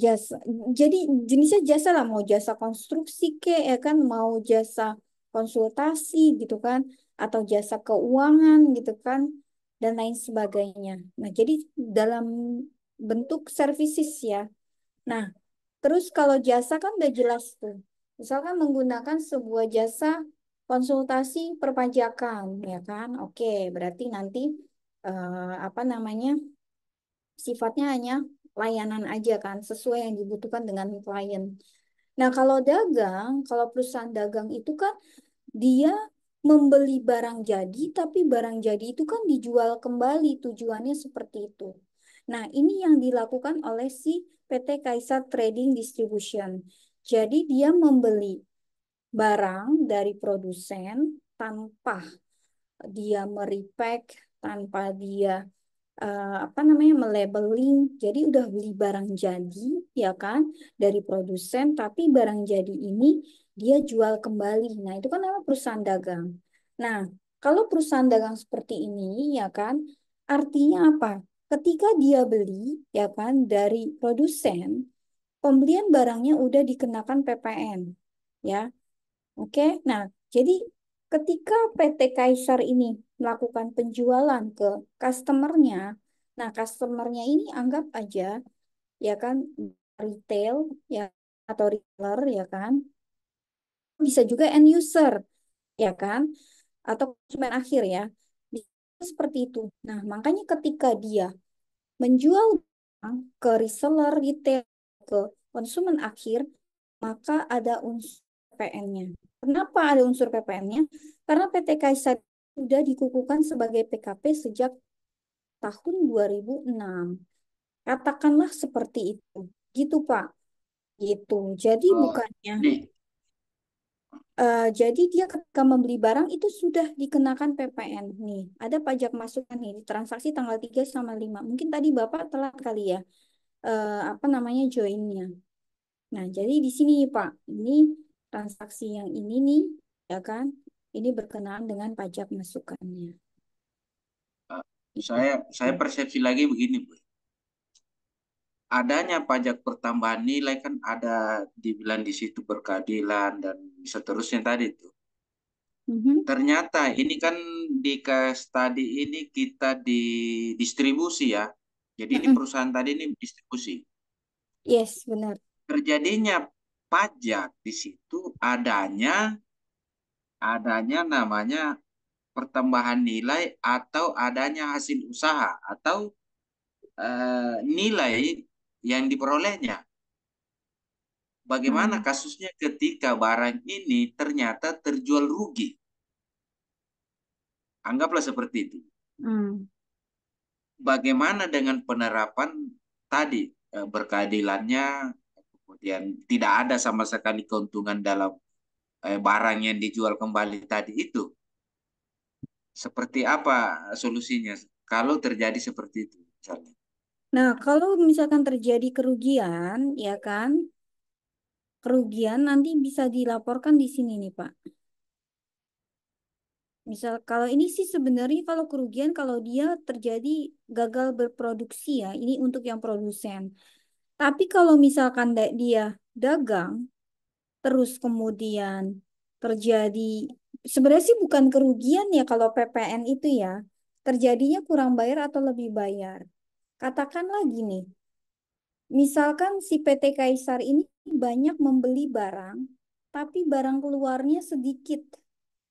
jasa jadi jenisnya jasa lah mau jasa konstruksi ke ya kan mau jasa konsultasi gitu kan atau jasa keuangan gitu kan dan lain sebagainya. Nah, jadi dalam bentuk services ya. Nah, terus kalau jasa kan udah jelas tuh. Misalkan menggunakan sebuah jasa konsultasi perpajakan, ya kan? Oke, berarti nanti apa namanya sifatnya hanya layanan aja kan, sesuai yang dibutuhkan dengan klien. Nah, kalau dagang, kalau perusahaan dagang itu kan dia membeli barang jadi, tapi barang jadi itu kan dijual kembali, tujuannya seperti itu. Nah, ini yang dilakukan oleh si PT Kaisar Trading Distribution. Jadi dia membeli barang dari produsen tanpa dia merepack, tanpa dia apa namanya melabeling. Jadi udah beli barang jadi ya kan dari produsen, tapi barang jadi ini dia jual kembali. Nah, itu kan namanya perusahaan dagang. Nah, kalau perusahaan dagang seperti ini ya kan artinya apa? Ketika dia beli ya kan dari produsen, pembelian barangnya udah dikenakan PPN ya. Oke, nah jadi ketika PT Kaisar ini melakukan penjualan ke customernya, nah customernya ini anggap aja ya kan retail ya atau retailer ya kan, bisa juga end user ya kan, atau konsumen akhir ya, bisa seperti itu. Nah makanya ketika dia menjual barang ke reseller retail ke konsumen akhir, maka ada unsur PPN-nya. Kenapa ada unsur PPN-nya? Karena PT Kaisar sudah dikukuhkan sebagai PKP sejak tahun 2006. Katakanlah seperti itu. Gitu, Pak. Gitu. Jadi Oh, bukannya ini jadi dia ketika membeli barang itu sudah dikenakan PPN nih. Ada pajak masukan nih di transaksi tanggal 3 sama 5. Mungkin tadi Bapak telat kali ya. Apa namanya joinnya. Nah, jadi di sini Pak, ini transaksi yang ini nih, ya kan? Ini berkenaan dengan pajak masukannya. eh, Gitu. saya persepsi lagi begini, Bu. Adanya pajak pertambahan nilai kan ada dibilang di situ berkeadilan dan seterusnya tadi itu. Mhm. Ternyata ini kan di case tadi ini kita di distribusi ya. Jadi ini Mm-mm. perusahaan tadi ini distribusi. Yes, benar. Terjadinya pajak di situ adanya namanya pertambahan nilai atau adanya hasil usaha atau nilai yang diperolehnya. Bagaimana Hmm. kasusnya ketika barang ini ternyata terjual rugi? Anggaplah seperti itu. Hmm. Bagaimana dengan penerapan tadi berkeadilannya, kemudian tidak ada sama sekali keuntungan dalam barang yang dijual kembali tadi itu? Seperti apa solusinya kalau terjadi seperti itu misalnya? Nah, kalau misalkan terjadi kerugian, ya kan? Kerugian nanti bisa dilaporkan di sini nih, Pak. Misal kalau ini sih sebenarnya kalau kerugian kalau dia terjadi gagal berproduksi ya, ini untuk yang produsen. Tapi kalau misalkan dia dagang, terus kemudian terjadi, sebenarnya sih bukan kerugian ya kalau PPN itu ya, terjadinya kurang bayar atau lebih bayar. Katakanlah gini, misalkan si PT Kaisar ini banyak membeli barang, tapi barang keluarnya sedikit,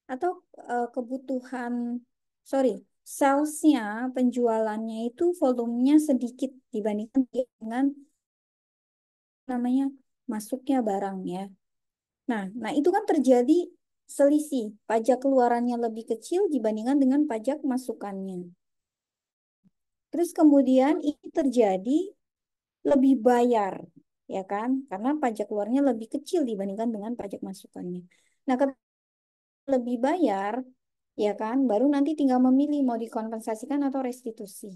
atau kebutuhan, sorry, salesnya, penjualannya itu volumenya sedikit dibandingkan dengan namanya masuknya barang ya. Nah, itu kan terjadi selisih. Pajak keluarannya lebih kecil dibandingkan dengan pajak masukannya. Terus kemudian ini terjadi lebih bayar, ya kan? Karena pajak keluarnya lebih kecil dibandingkan dengan pajak masukannya. Nah, ketika lebih bayar, ya kan? Baru nanti tinggal memilih mau dikompensasikan atau restitusi.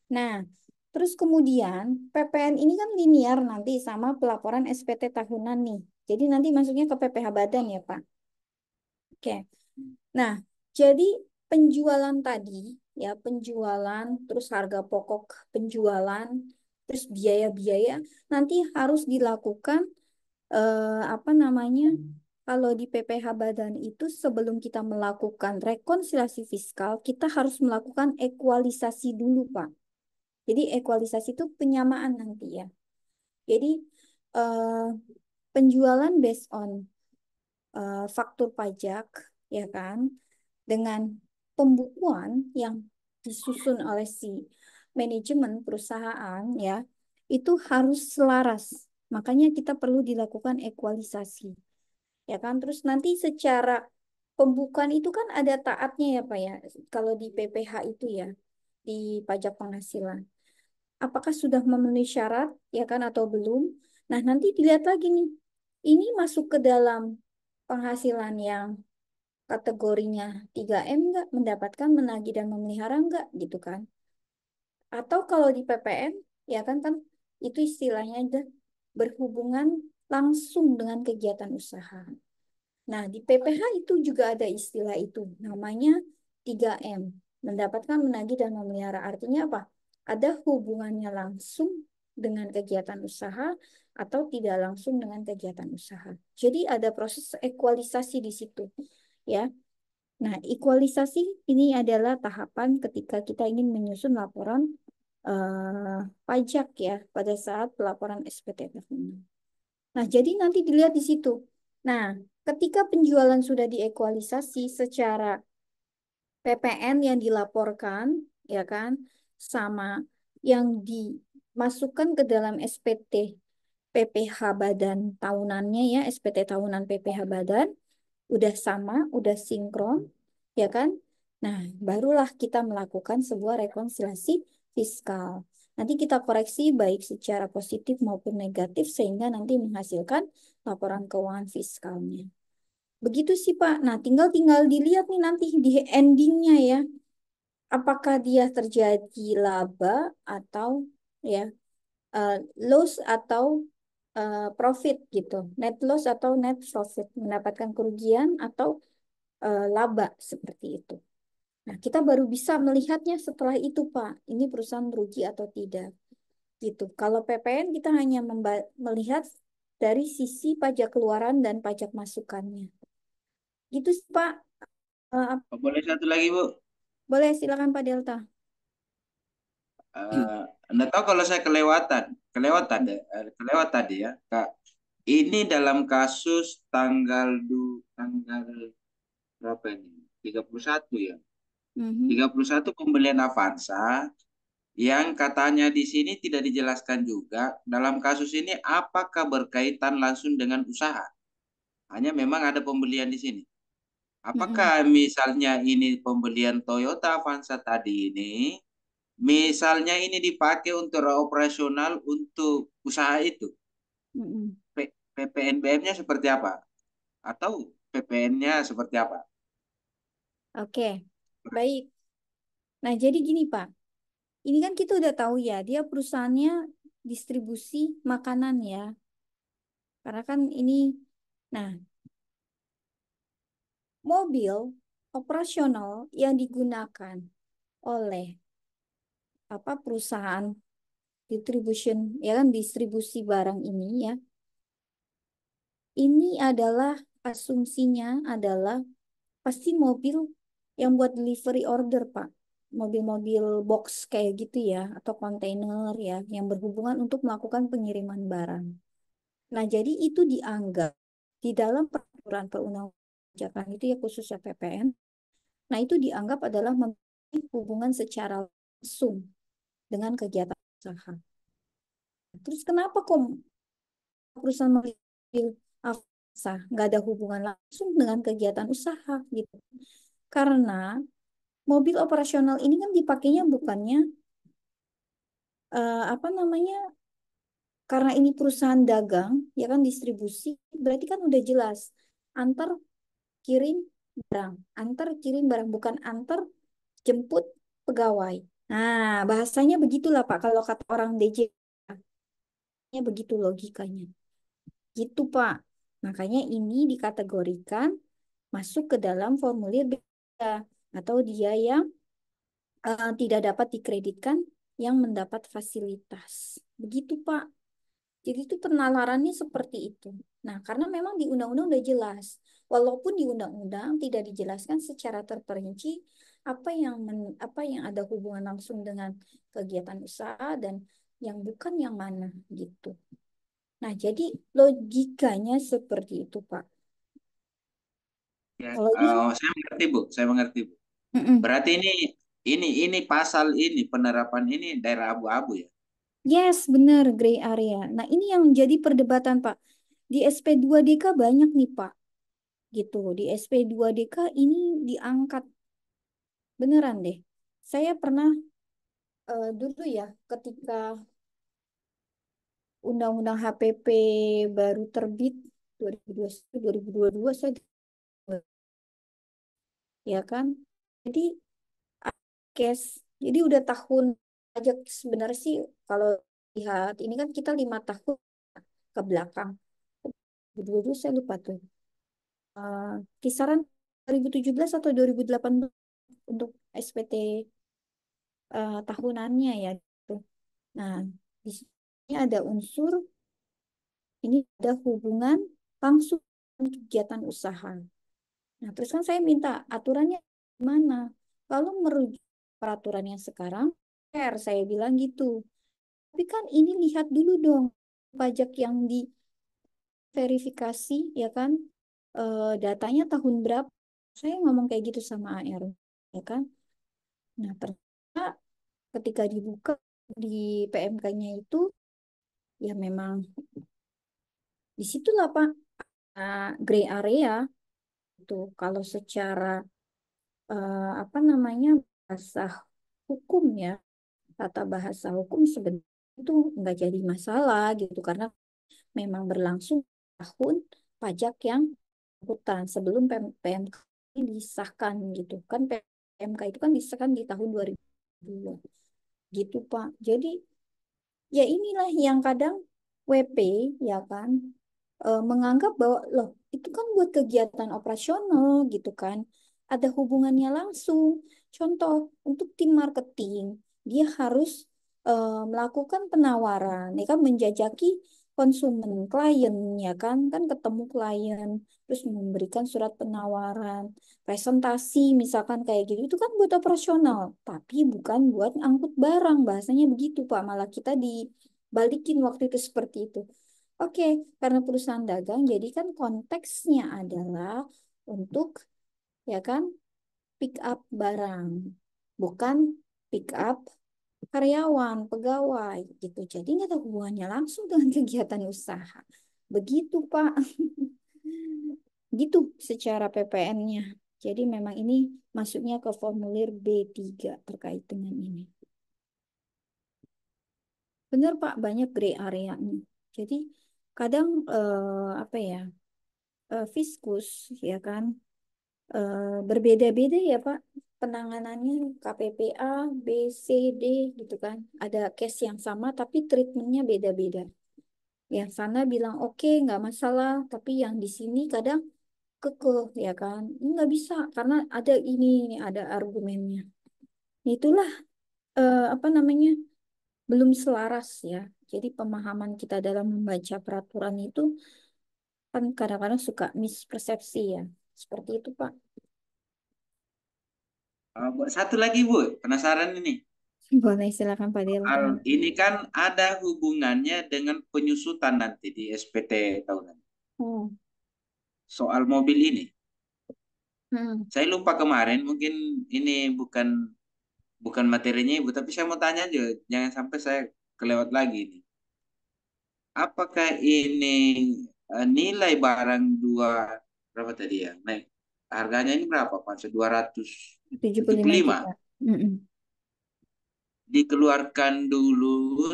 Nah, terus kemudian PPN ini kan linear nanti sama pelaporan SPT tahunan nih. Jadi nanti masuknya ke PPh Badan ya, Pak. Oke. Nah, jadi penjualan tadi, ya penjualan, terus harga pokok penjualan, terus biaya-biaya nanti harus dilakukan apa namanya? Kalau di PPh Badan itu sebelum kita melakukan rekonsiliasi fiskal, kita harus melakukan ekualisasi dulu, Pak. Jadi ekualisasi itu penyamaan nanti ya. Jadi eh, penjualan based on faktur pajak, ya kan? Dengan pembukuan yang disusun oleh si manajemen perusahaan ya, itu harus selaras. Makanya kita perlu dilakukan ekualisasi. Ya kan? Terus nanti secara pembukuan itu kan ada taatnya ya Pak ya. Kalau di PPh itu ya, di pajak penghasilan. apakah sudah memenuhi syarat ya kan atau belum. Nah, nanti dilihat lagi nih. Ini masuk ke dalam penghasilan yang kategorinya 3M enggak, mendapatkan, menagih dan memelihara enggak gitu kan. Atau kalau di PPN ya kan kan itu istilahnya ada berhubungan langsung dengan kegiatan usaha. Nah, di PPH itu juga ada istilah itu, namanya 3M, mendapatkan, menagih, dan memelihara. Artinya apa? Ada hubungannya langsung dengan kegiatan usaha atau tidak langsung dengan kegiatan usaha. Jadi ada proses ekualisasi di situ, ya. Nah, ekualisasi ini adalah tahapan ketika kita ingin menyusun laporan pajak ya pada saat pelaporan SPT tahunan. Nah, jadi nanti dilihat di situ. Nah, ketika penjualan sudah diekualisasi secara PPN yang dilaporkan, ya kan, sama yang dimasukkan ke dalam SPT PPH badan tahunannya ya, SPT tahunan PPH badan, udah sama, udah sinkron, ya kan? Nah, barulah kita melakukan sebuah rekonsiliasi fiskal. Nanti kita koreksi baik secara positif maupun negatif sehingga nanti menghasilkan laporan keuangan fiskalnya. Begitu sih Pak. Nah, tinggal dilihat nih nanti di endingnya ya, apakah dia terjadi laba atau ya eh, loss atau profit gitu, net loss atau net profit, mendapatkan kerugian atau laba seperti itu. Nah, kita baru bisa melihatnya setelah itu, Pak. Ini perusahaan rugi atau tidak. Gitu. Kalau PPN kita hanya melihat dari sisi pajak keluaran dan pajak masukannya. Gitu sih, Pak. Boleh satu lagi, Bu? Boleh silakan Pak Delta. Anda tahu kalau saya kelewat tadi ya, Kak. Ini dalam kasus tanggal berapa ini? 31 ya. Mhm. 31 pembelian Avanza yang katanya di sini tidak dijelaskan juga dalam kasus ini apakah berkaitan langsung dengan usaha. Hanya memang ada pembelian di sini. Mhm. Apakah misalnya ini pembelian Toyota Avanza tadi ini, misalnya ini dipakai untuk operasional untuk usaha itu, Mhm. PPNBM-nya seperti apa? Atau PPN-nya seperti apa? Oke, baik. Nah, jadi gini, Pak. Ini kan kita udah tahu ya, dia perusahaannya distribusi makanan ya. Karena kan ini, nah, mobil operasional yang digunakan oleh apa perusahaan distribution ya kan distribusi barang ini ya. Ini adalah asumsinya adalah pasti mobil yang buat delivery order, Pak. Mobil-mobil box kayak gitu ya atau kontainer ya yang berhubungan untuk melakukan pengiriman barang. Nah, jadi itu dianggap di dalam peraturan perundang-undangan itu ya khususnya PPN. Nah, itu dianggap adalah memiliki hubungan secara langsung dengan kegiatan usaha. Terus kenapa kok perusahaan mobil Avanza nggak ada hubungan langsung dengan kegiatan usaha gitu? Karena mobil operasional ini kan dipakainya bukannya apa namanya? Karena ini perusahaan dagang, ya kan distribusi, berarti kan udah jelas antar kirim barang, antar kirim barang bukan antar jemput pegawai. Nah, bahasanya begitulah Pak kalau kata orang DJ. Ya begitu logikanya. Gitu Pak. Makanya ini dikategorikan masuk ke dalam formulir B atau dia yang tidak dapat dikreditkan yang mendapat fasilitas. Begitu Pak. Jadi itu penalarannya seperti itu. Nah, karena memang di undang-undang udah jelas. Walaupun di undang-undang tidak dijelaskan secara terperinci apa yang ada hubungan langsung dengan kegiatan usaha dan yang bukan yang mana gitu. Nah, jadi logikanya seperti itu, Pak. Ya, Kalau ini kan, saya mengerti, Bu. Saya mengerti, Bu. mm-mm. Berarti ini pasal ini penerapan ini daerah abu-abu ya. Yes, benar, gray area. Nah, ini yang menjadi perdebatan, Pak. Di SP2DK banyak nih, Pak. Gitu. Di SP2DK ini diangkat beneran deh. Saya pernah dulu ya ketika Undang-Undang HPP baru terbit 2021, 2022 saya ya kan. Jadi case, jadi udah tahun pajak sebenarnya sih kalau lihat ini kan kita 5 tahun ke belakang. 2022 saya lupa tuh. Kisaran 2017 atau 2018 untuk SPT tahunannya ya gitu. Nah, di sini ada unsur ini ada hubungan langsung dengan kegiatan usaha. Nah, terus kan saya minta aturannya gimana? Kalau merujuk peraturan yang sekarang, fair saya bilang gitu. Tapi kan ini lihat dulu dong pajak yang diverifikasi ya kan, datanya tahun berapa? Saya ngomong kayak gitu sama AR ya kan. Nah, ternyata ketika dibuka di PMK-nya itu ya memang disitulah Pak gray area itu kalau secara apa namanya bahasa hukum ya, tata bahasa hukum sebenarnya itu nggak jadi masalah gitu karena memang berlangsung tahun pajak yang hutan sebelum PMK ini disahkan gitu kan. PMK itu kan disahkan di tahun 2002 gitu Pak. Jadi ya inilah yang kadang WP ya kan menganggap bahwa loh itu kan buat kegiatan operasional gitu kan. Ada hubungannya langsung. Contoh untuk tim marketing dia harus melakukan penawaran ya kan menjajaki konsumen klien ya kan kan ketemu klien terus memberikan surat penawaran presentasi misalkan kayak gitu itu kan buat operasional tapi bukan buat angkut barang bahasanya begitu Pak malah kita dibalikin waktu itu seperti itu. Oke, karena perusahaan dagang, jadi kan konteksnya adalah untuk ya kan pick up barang, bukan pick up karyawan, pegawai gitu. Jadi nggak ada hubungannya langsung dengan kegiatan usaha. Begitu, Pak. Gitu secara PPN-nya. Jadi memang ini masuknya ke formulir B3 terkait dengan ini. Benar, Pak, banyak gray area-nya. Jadi kadang apa ya? Fiskus ya kan berbeda-beda ya Pak penanganannya KPPA B C D gitu kan ada case yang sama tapi treatmentnya beda-beda yang sana bilang oke nggak masalah tapi yang di sini kadang kekeh ya kan ini nggak bisa karena ada ini ada argumennya itulah apa namanya belum selaras ya jadi pemahaman kita dalam membaca peraturan itu kan kadang-kadang suka mispersepsi ya seperti itu Pak. Satu lagi Bu, penasaran ini. Boleh silakan Pak Delta. Ini kan ada hubungannya dengan penyusutan nanti di SPT tahunan. Hmm. Soal mobil ini. Hmm. Saya lupa kemarin, mungkin ini bukan bukan materinya Ibu, tapi saya mau tanya aja, jangan sampai saya kelewat lagi ini. Apakah ini nilai barang berapa tadi ya? Naik. Harganya ini berapa Pak? Dua ratus tujuh puluh tujuh lima puluh lima. juta. Mm-mm. Dikeluarkan dulu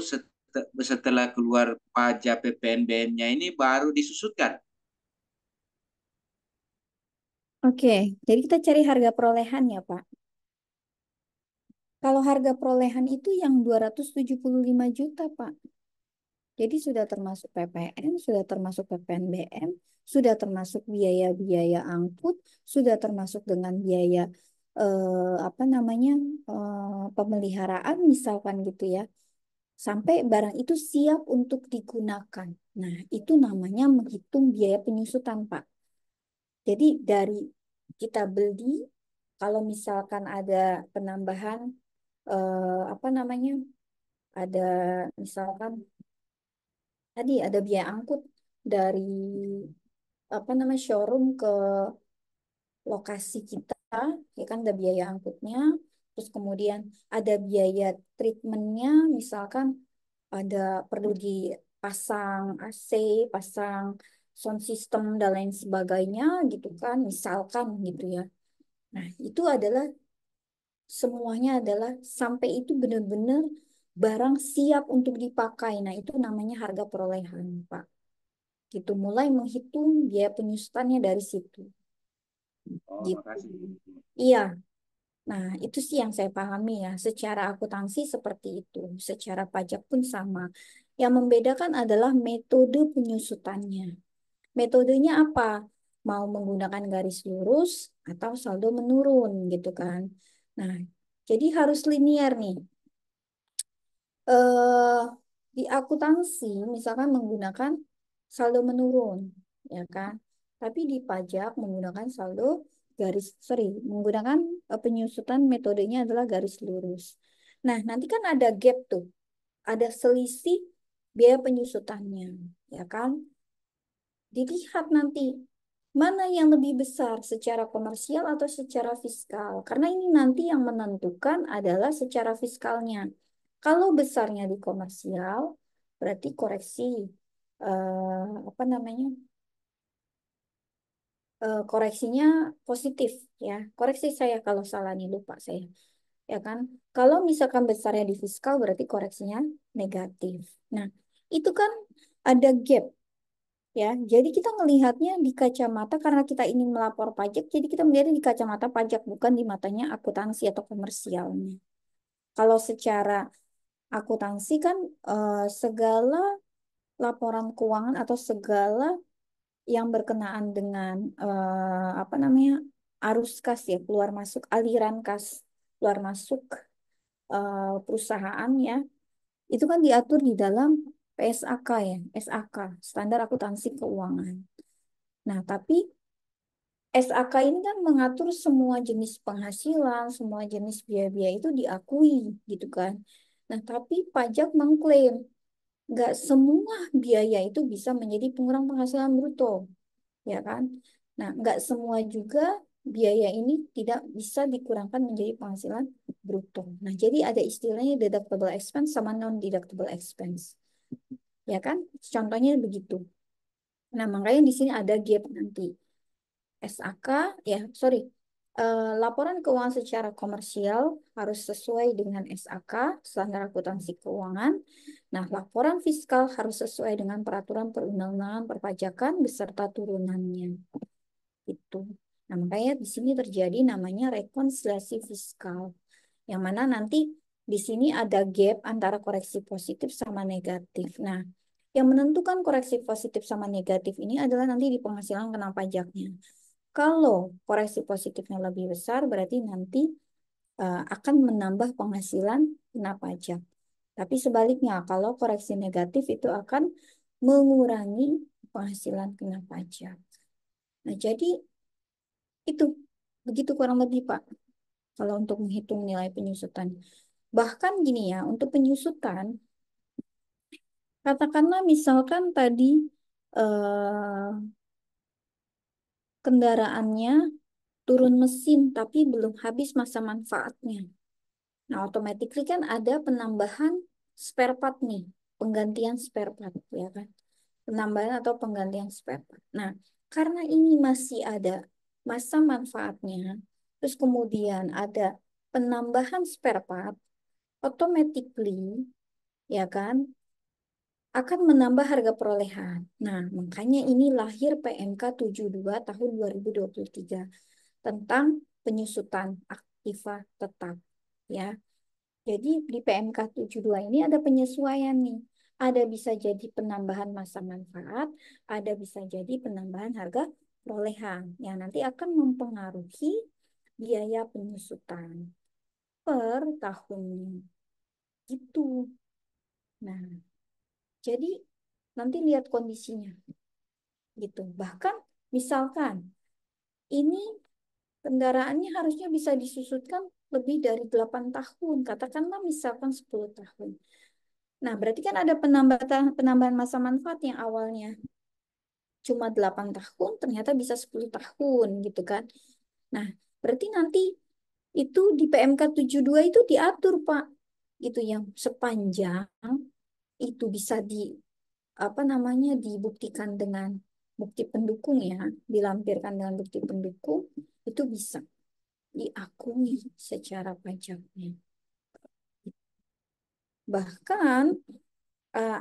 setelah keluar pajak PPNBM-nya ini baru disusutkan. Oke, jadi kita cari harga perolehan ya, Pak. Kalau harga perolehan itu yang 275 juta, Pak. Jadi sudah termasuk PPN, sudah termasuk PPNBM, sudah termasuk biaya-biaya angkut, sudah termasuk dengan biaya apa namanya pemeliharaan misalkan gitu ya. Sampai barang itu siap untuk digunakan. Nah, itu namanya menghitung biaya penyusutan, Pak. Jadi dari kita beli, kalau misalkan ada penambahan, apa namanya, ada misalkan tadi ada biaya angkut dari apa namanya showroom ke lokasi kita, ya kan ada biaya angkutnya, terus kemudian ada biaya treatmentnya, misalkan ada perlu dipasang AC, pasang sound system dan lain sebagainya gitu kan, misalkan gitu ya. Nah, itu adalah semuanya adalah sampai itu benar-benar barang siap untuk dipakai. Nah, itu namanya harga perolehan, Pak. Gitu, mulai menghitung biaya penyusutannya dari situ. Oh, Gitu. makasih. Iya. Nah, itu sih yang saya pahami ya. Secara akuntansi seperti itu. Secara pajak pun sama. Yang membedakan adalah metode penyusutannya. Metodenya apa? Mau menggunakan garis lurus atau saldo menurun gitu kan. Nah, jadi harus linear nih. Eh, di akuntansi misalkan menggunakan saldo menurun, ya kan? Tapi di pajak menggunakan saldo menggunakan penyusutan metodenya adalah garis lurus. Nah, nanti kan ada gap tuh, ada selisih biaya penyusutannya, ya kan? Dilihat nanti mana yang lebih besar secara komersial atau secara fiskal. Karena ini nanti yang menentukan adalah secara fiskalnya. Kalau besarnya di komersial, berarti koreksi apa namanya? Koreksinya positif ya. Koreksi saya kalau salah nih, lupa saya. Ya kan? Kalau misalkan besarnya di fiskal berarti koreksinya negatif. Nah, itu kan ada gap. Ya, jadi kita melihatnya di kacamata karena kita ingin melapor pajak, jadi kita melihatnya di kacamata pajak, bukan di matanya akuntansi atau komersialnya. Kalau secara akuntansi kan segala laporan keuangan atau segala yang berkenaan dengan apa namanya arus kas ya, keluar masuk aliran kas, keluar masuk perusahaan ya, itu kan diatur di dalam PSAK ya, SAK, Standar Akuntansi Keuangan. Nah, tapi SAK ini kan mengatur semua jenis penghasilan, semua jenis biaya-biaya itu diakui gitu kan. Nah, tapi pajak mengklaim nggak semua biaya itu bisa menjadi pengurang penghasilan bruto, ya kan? Nah, nggak semua juga biaya ini tidak bisa dikurangkan menjadi penghasilan bruto. Nah, jadi ada istilahnya deductible expense sama non-deductible expense, ya kan? Contohnya begitu. Nah, makanya di sini ada gap nanti. SAK, ya, sorry. Laporan keuangan secara komersial harus sesuai dengan SAK, Standar Akuntansi Keuangan. Nah, laporan fiskal harus sesuai dengan peraturan perundang-undangan perpajakan beserta turunannya. Itu. Nah, makanya di sini terjadi namanya rekonsiliasi fiskal. Yang mana nanti di sini ada gap antara koreksi positif sama negatif. Nah, yang menentukan koreksi positif sama negatif ini adalah nanti di penghasilan kena pajaknya. Kalau koreksi positifnya lebih besar, berarti nanti akan menambah penghasilan kena pajak. Tapi sebaliknya, kalau koreksi negatif itu akan mengurangi penghasilan kena pajak. Nah, jadi itu begitu kurang lebih, Pak, kalau untuk menghitung nilai penyusutan. Bahkan gini ya, untuk penyusutan, katakanlah misalkan tadi eh, kendaraannya turun mesin tapi belum habis masa manfaatnya. Nah, automatically kan ada penambahan spare part nih, penggantian spare part, ya kan? Penambahan atau penggantian spare part. Nah, karena ini masih ada masa manfaatnya, terus kemudian ada penambahan spare part, automatically, ya kan, akan menambah harga perolehan. Nah, makanya ini lahir PMK 72 tahun 2023 tentang penyusutan aktiva tetap, ya. Jadi di PMK 72 ini ada penyesuaian nih. Ada bisa jadi penambahan masa manfaat, ada bisa jadi penambahan harga perolehan yang nanti akan mempengaruhi biaya penyusutan per tahunnya. Gitu. Nah, jadi nanti lihat kondisinya gitu. Bahkan misalkan ini kendaraannya harusnya bisa disusutkan lebih dari 8 tahun, katakanlah misalkan 10 tahun. Nah, berarti kan ada penambahan masa manfaat yang awalnya cuma 8 tahun, ternyata bisa 10 tahun gitu kan. Nah, berarti nanti itu di PMK 72 itu diatur, Pak. Itu yang sepanjang itu bisa apa namanya dibuktikan dengan bukti pendukung ya, dilampirkan dengan bukti pendukung, itu bisa. diakui secara pajaknya. Bahkan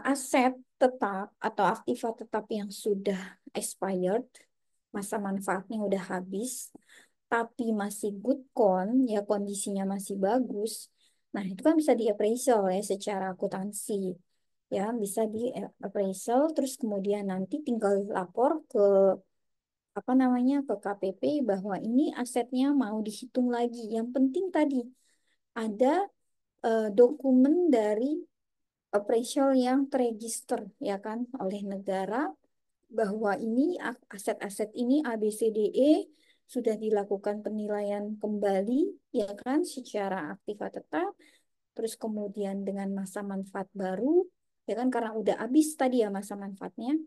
aset tetap atau aktiva tetap yang sudah expired, masa manfaatnya udah habis, tapi masih good con, ya kondisinya masih bagus. Nah, itu kan bisa di appraisal ya secara akuntansi. Ya, bisa di appraisal terus kemudian nanti tinggal lapor ke apa namanya ke KPP bahwa ini asetnya mau dihitung lagi. Yang penting tadi ada dokumen dari appraisal yang terregister ya kan oleh negara bahwa ini aset-aset ini ABCDE sudah dilakukan penilaian kembali ya kan secara aktiva tetap, terus kemudian dengan masa manfaat baru ya kan karena udah habis tadi ya masa manfaatnya,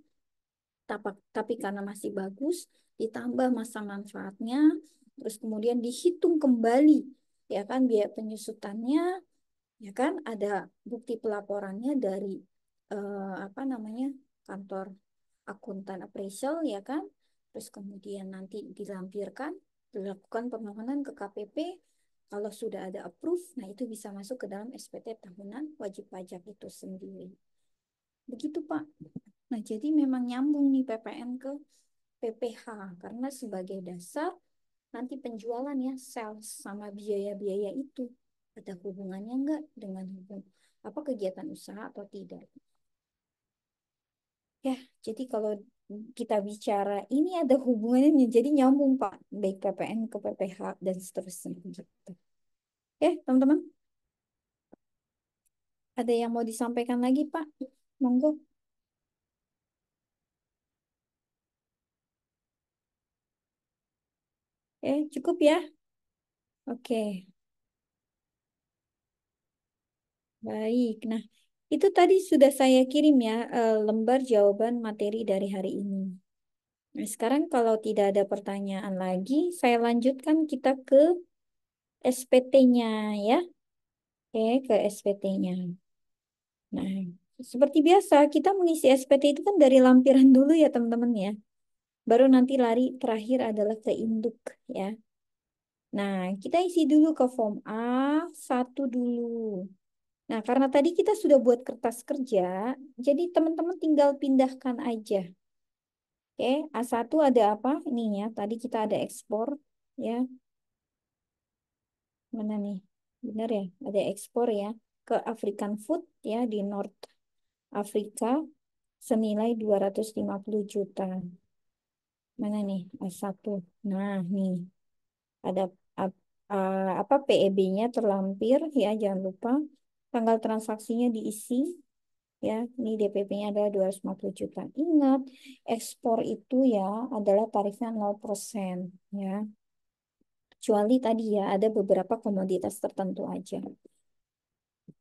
tapi karena masih bagus ditambah masa manfaatnya, terus kemudian dihitung kembali ya kan biaya penyusutannya ya kan ada bukti pelaporannya dari apa namanya kantor akuntan appraisal ya kan, terus kemudian nanti dilampirkan dilakukan permohonan ke KPP, kalau sudah ada approve nah itu bisa masuk ke dalam SPT tahunan wajib pajak itu sendiri begitu Pak. Nah jadi memang nyambung nih PPN ke PPH karena sebagai dasar nanti penjualan ya sales sama biaya-biaya itu ada hubungannya enggak dengan apa kegiatan usaha atau tidak. Ya, jadi kalau kita bicara ini ada hubungannya jadi nyambung Pak, baik PPN ke PPH dan seterusnya gitu. Oke, teman-teman, ada yang mau disampaikan lagi Pak? Monggo. Cukup ya. Oke, baik. Nah, itu tadi sudah saya kirim ya lembar jawaban materi dari hari ini. Nah, sekarang kalau tidak ada pertanyaan lagi, saya lanjutkan kita ke SPT-nya ya. Oke, ke SPT-nya. Nah, seperti biasa, kita mengisi SPT itu kan dari lampiran dulu ya teman-teman ya. Baru nanti lari terakhir adalah ke induk ya. Nah, kita isi dulu ke form A1 dulu. Nah, karena tadi kita sudah buat kertas kerja, jadi teman-teman tinggal pindahkan aja. Oke, A1 ada apa? Ini ya, tadi kita ada ekspor ya. Mana nih? Benar ya, ada ekspor ya ke African Food ya di North Afrika senilai 250 juta. Mana nih? A1. Nah, nih ada apa PEB-nya terlampir ya, jangan lupa. Tanggal transaksinya diisi ya. Ini DPP-nya adalah 250 juta. Ingat, ekspor itu ya adalah tarifnya 0% ya. Kecuali tadi ya ada beberapa komoditas tertentu aja.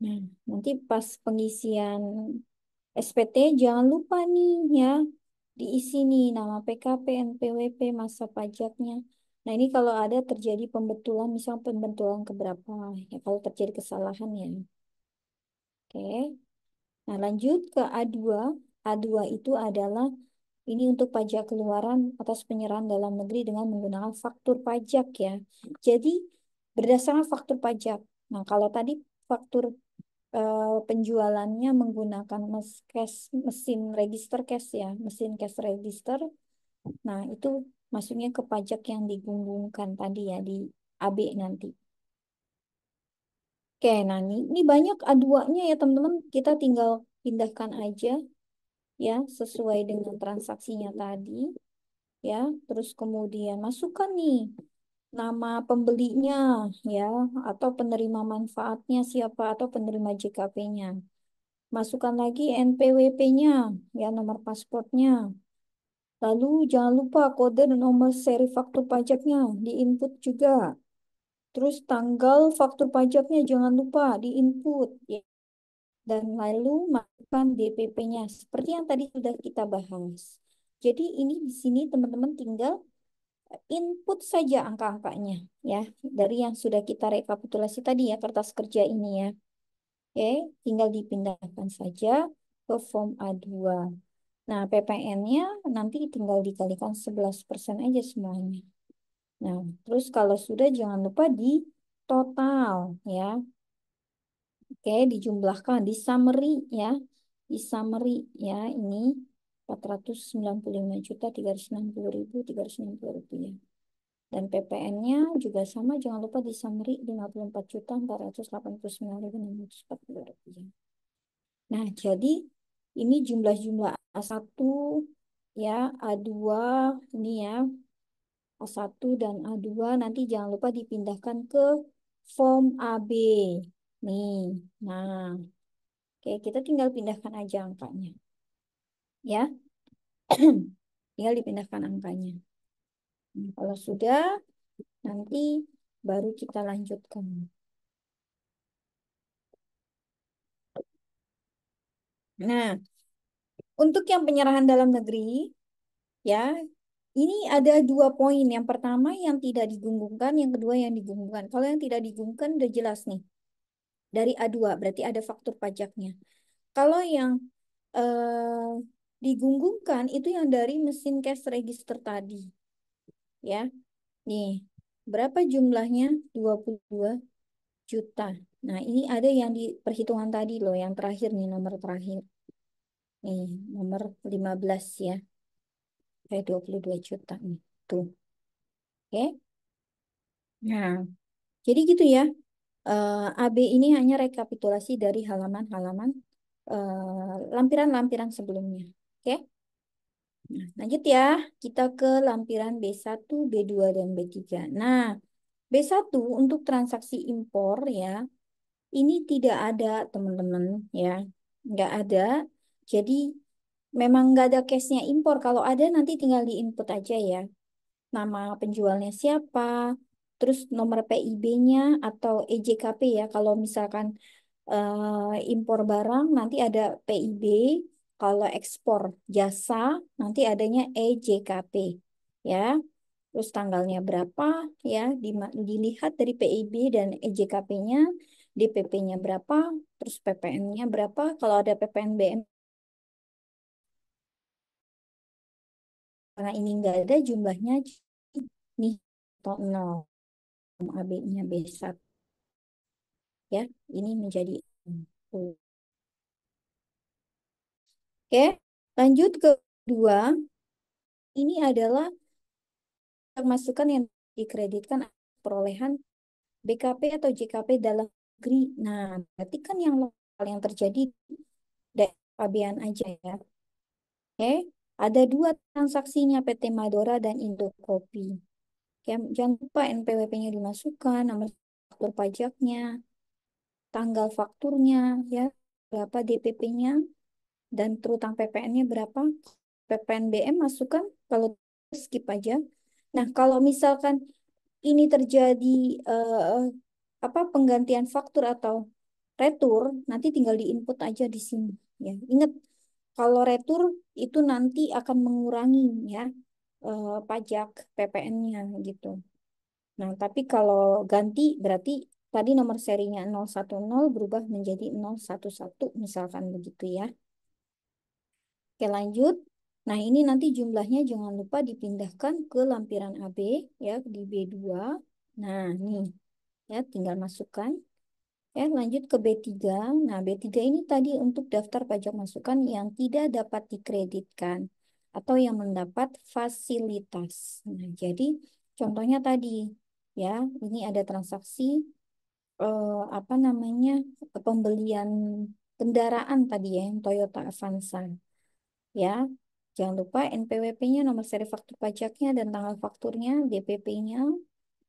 Nah, nanti pas pengisian SPT jangan lupa nih ya diisi nih nama PKP, NPWP, masa pajaknya. Nah, ini kalau ada terjadi pembetulan, misal pembetulan keberapa ya kalau terjadi kesalahan ya. Oke. Nah, lanjut ke A2. A2 itu adalah ini untuk pajak keluaran atas penyerahan dalam negeri dengan menggunakan faktur pajak ya. Jadi berdasarkan faktur pajak. Nah, kalau tadi faktur penjualannya menggunakan mesin register cash ya, mesin cash register. Nah, itu masuknya ke pajak yang digungungkan tadi ya di AB nanti. Oke, nah ini banyak A2-nya ya teman-teman. Kita tinggal pindahkan aja ya sesuai dengan transaksinya tadi ya. Terus kemudian masukkan nih nama pembelinya ya atau penerima manfaatnya siapa atau penerima JKP-nya. Masukkan lagi NPWP-nya, ya nomor pasportnya. Lalu jangan lupa kode dan nomor seri faktur pajaknya diinput juga. Terus tanggal faktur pajaknya jangan lupa diinput. Ya. Dan lalu masukkan DPP-nya seperti yang tadi sudah kita bahas. Jadi ini di sini teman-teman tinggal input saja angka-angkanya ya dari yang sudah kita rekapitulasi tadi ya kertas kerja ini ya. Oke, tinggal dipindahkan saja ke form A2. Nah, PPN-nya nanti tinggal dikalikan 11% aja semuanya. Nah, terus kalau sudah jangan lupa di total ya. Oke, dijumlahkan di summary ya. Di summary ya, ini 495.360.360 rupiah. Dan PPN-nya juga sama, jangan lupa di summary 54.489.640 rupiah. Nah, jadi ini jumlah-jumlah A1 ya, A2 ini ya, A1 dan A2 nanti jangan lupa dipindahkan ke form AB. Nih, nah, oke, kita tinggal pindahkan aja angkanya. Ya, tinggal dipindahkan angkanya. Nah, kalau sudah, nanti baru kita lanjutkan. Nah, untuk yang penyerahan dalam negeri, ya, ini ada 2 poin. Yang pertama yang tidak digungungkan, yang kedua yang digungungkan. Kalau yang tidak digungungkan udah jelas nih. Dari A2, berarti ada faktur pajaknya. Kalau yang digungungkan itu yang dari mesin cash register tadi. Ya, nih, berapa jumlahnya? 22 juta. Nah, ini ada yang di perhitungan tadi loh, yang terakhir nih, nomor terakhir. Nih, nomor 15 ya. Kayak 22 juta nih. Tuh. Oke. Nah, jadi gitu ya. AB ini hanya rekapitulasi dari halaman-halaman lampiran-lampiran sebelumnya. Oke. Nah, lanjut ya. Kita ke lampiran B1, B2, dan B3. Nah, B1 untuk transaksi impor ya. Ini tidak ada, teman-teman, ya. Nggak ada. Jadi, memang nggak ada case-nya impor. Kalau ada, nanti tinggal di-input aja ya. Nama penjualnya siapa, terus nomor PIB-nya atau EJKP ya. Kalau misalkan impor barang, nanti ada PIB. Kalau ekspor jasa, nanti adanya EJKP. Ya. Terus tanggalnya berapa ya, dilihat dari PIB dan EJKP-nya, DPP-nya berapa, terus PPN-nya berapa. Kalau ada PPNBM, karena ini nggak ada jumlahnya, nih atau 0, AB-nya B1 ya, ini menjadi 1. Oke, lanjut ke kedua, ini adalah masukan yang dikreditkan perolehan BKP atau JKP dalam negeri. Nah, berarti kan yang lokal yang terjadi daerah Pabean aja ya. Oke, ada 2 transaksinya, PT Madora dan Indokopi. Oke, jangan lupa NPWP-nya dimasukkan, nomor faktur pajaknya, tanggal fakturnya, ya, berapa DPP-nya, dan terutang PPN-nya berapa. PPNBM masukkan, kalau skip aja. Nah, kalau misalkan ini terjadi penggantian faktur atau retur, nanti tinggal diinput aja di sini ya. Ingat, kalau retur itu nanti akan mengurangi ya pajak PPN-nya gitu. Nah, tapi kalau ganti berarti tadi nomor serinya 010 berubah menjadi 011 misalkan begitu ya. Oke, lanjut. Nah, ini nanti jumlahnya jangan lupa dipindahkan ke lampiran AB ya, di B2. Nah, nih ya, tinggal masukkan. Ya, lanjut ke B3. Nah, B3 ini tadi untuk daftar pajak masukan yang tidak dapat dikreditkan atau yang mendapat fasilitas. Nah, jadi contohnya tadi ya, ini ada transaksi apa namanya, pembelian kendaraan tadi ya, yang Toyota Avanza. Ya, jangan lupa NPWP-nya, nomor seri faktur pajaknya, dan tanggal fakturnya, DPP-nya,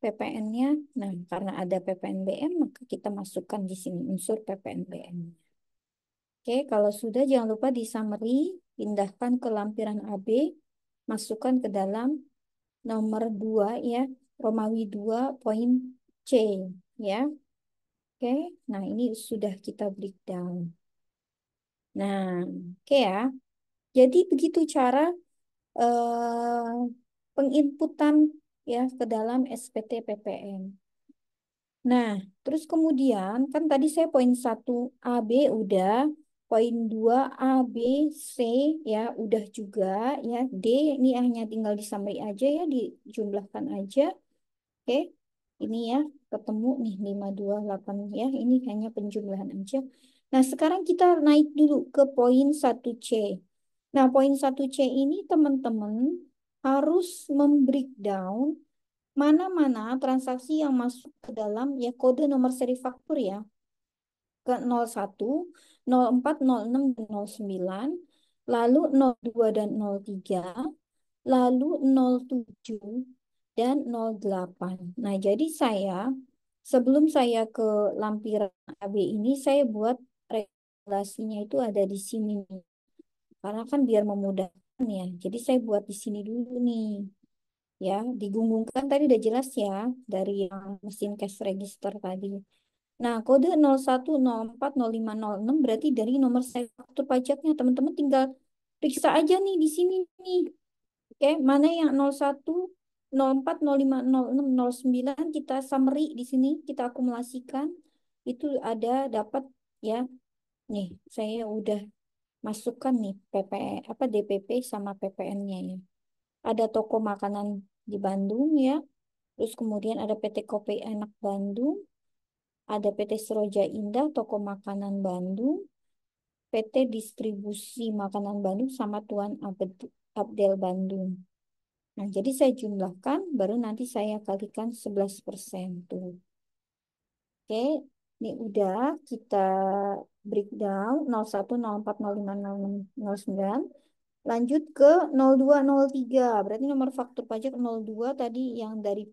PPN-nya. Nah, karena ada PPNBM, maka kita masukkan di sini unsur PPNBM. Oke, kalau sudah jangan lupa di summary, pindahkan ke lampiran AB, masukkan ke dalam nomor 2 ya, Romawi 2 poin C ya. Oke, nah ini sudah kita breakdown. Nah, oke ya. Jadi begitu cara penginputan ya ke dalam SPT PPN. Nah, terus kemudian kan tadi saya poin 1 AB udah, poin 2 A, B, C ya udah juga ya, D ini hanya tinggal di summary aja ya, dijumlahkan aja. Oke, ini ya ketemu nih 528 ya. Ini hanya penjumlahan aja. Nah, sekarang kita naik dulu ke poin 1C. Nah, poin 1C ini teman-teman harus membreakdown mana-mana transaksi yang masuk ke dalam ya kode nomor seri faktur ya. Ke 01, 04, 06, dan 09, lalu 02 dan 03, lalu 07 dan 08. Nah, jadi sebelum saya ke lampiran AB ini, saya buat regulasinya itu ada di sini nih. Karena kan biar memudahkan ya. Jadi saya buat di sini dulu nih. Ya, digunggungkan tadi udah jelas ya dari yang mesin cash register tadi. Nah, kode 01, 04, 05, 06 berarti dari nomor seri faktur pajaknya. Teman-teman tinggal periksa aja nih di sini nih. Oke, mana yang 01, 04, 05, 06, 09 kita summary di sini, kita akumulasikan. Itu ada dapat ya. Nih, saya udah masukkan nih DPP sama PPN-nya ya. Ada toko makanan di Bandung ya. Terus kemudian ada PT Kopi Enak Bandung, ada PT Seroja Indah, toko makanan Bandung, PT Distribusi Makanan Bandung sama Abdel Bandung. Nah, jadi saya jumlahkan, baru nanti saya kalikan 11% tuh. Oke, ini udah kita breakdown 01, 04, 05, 06, 09. Lanjut ke 02, 03. Berarti nomor faktur pajak 02 tadi yang dari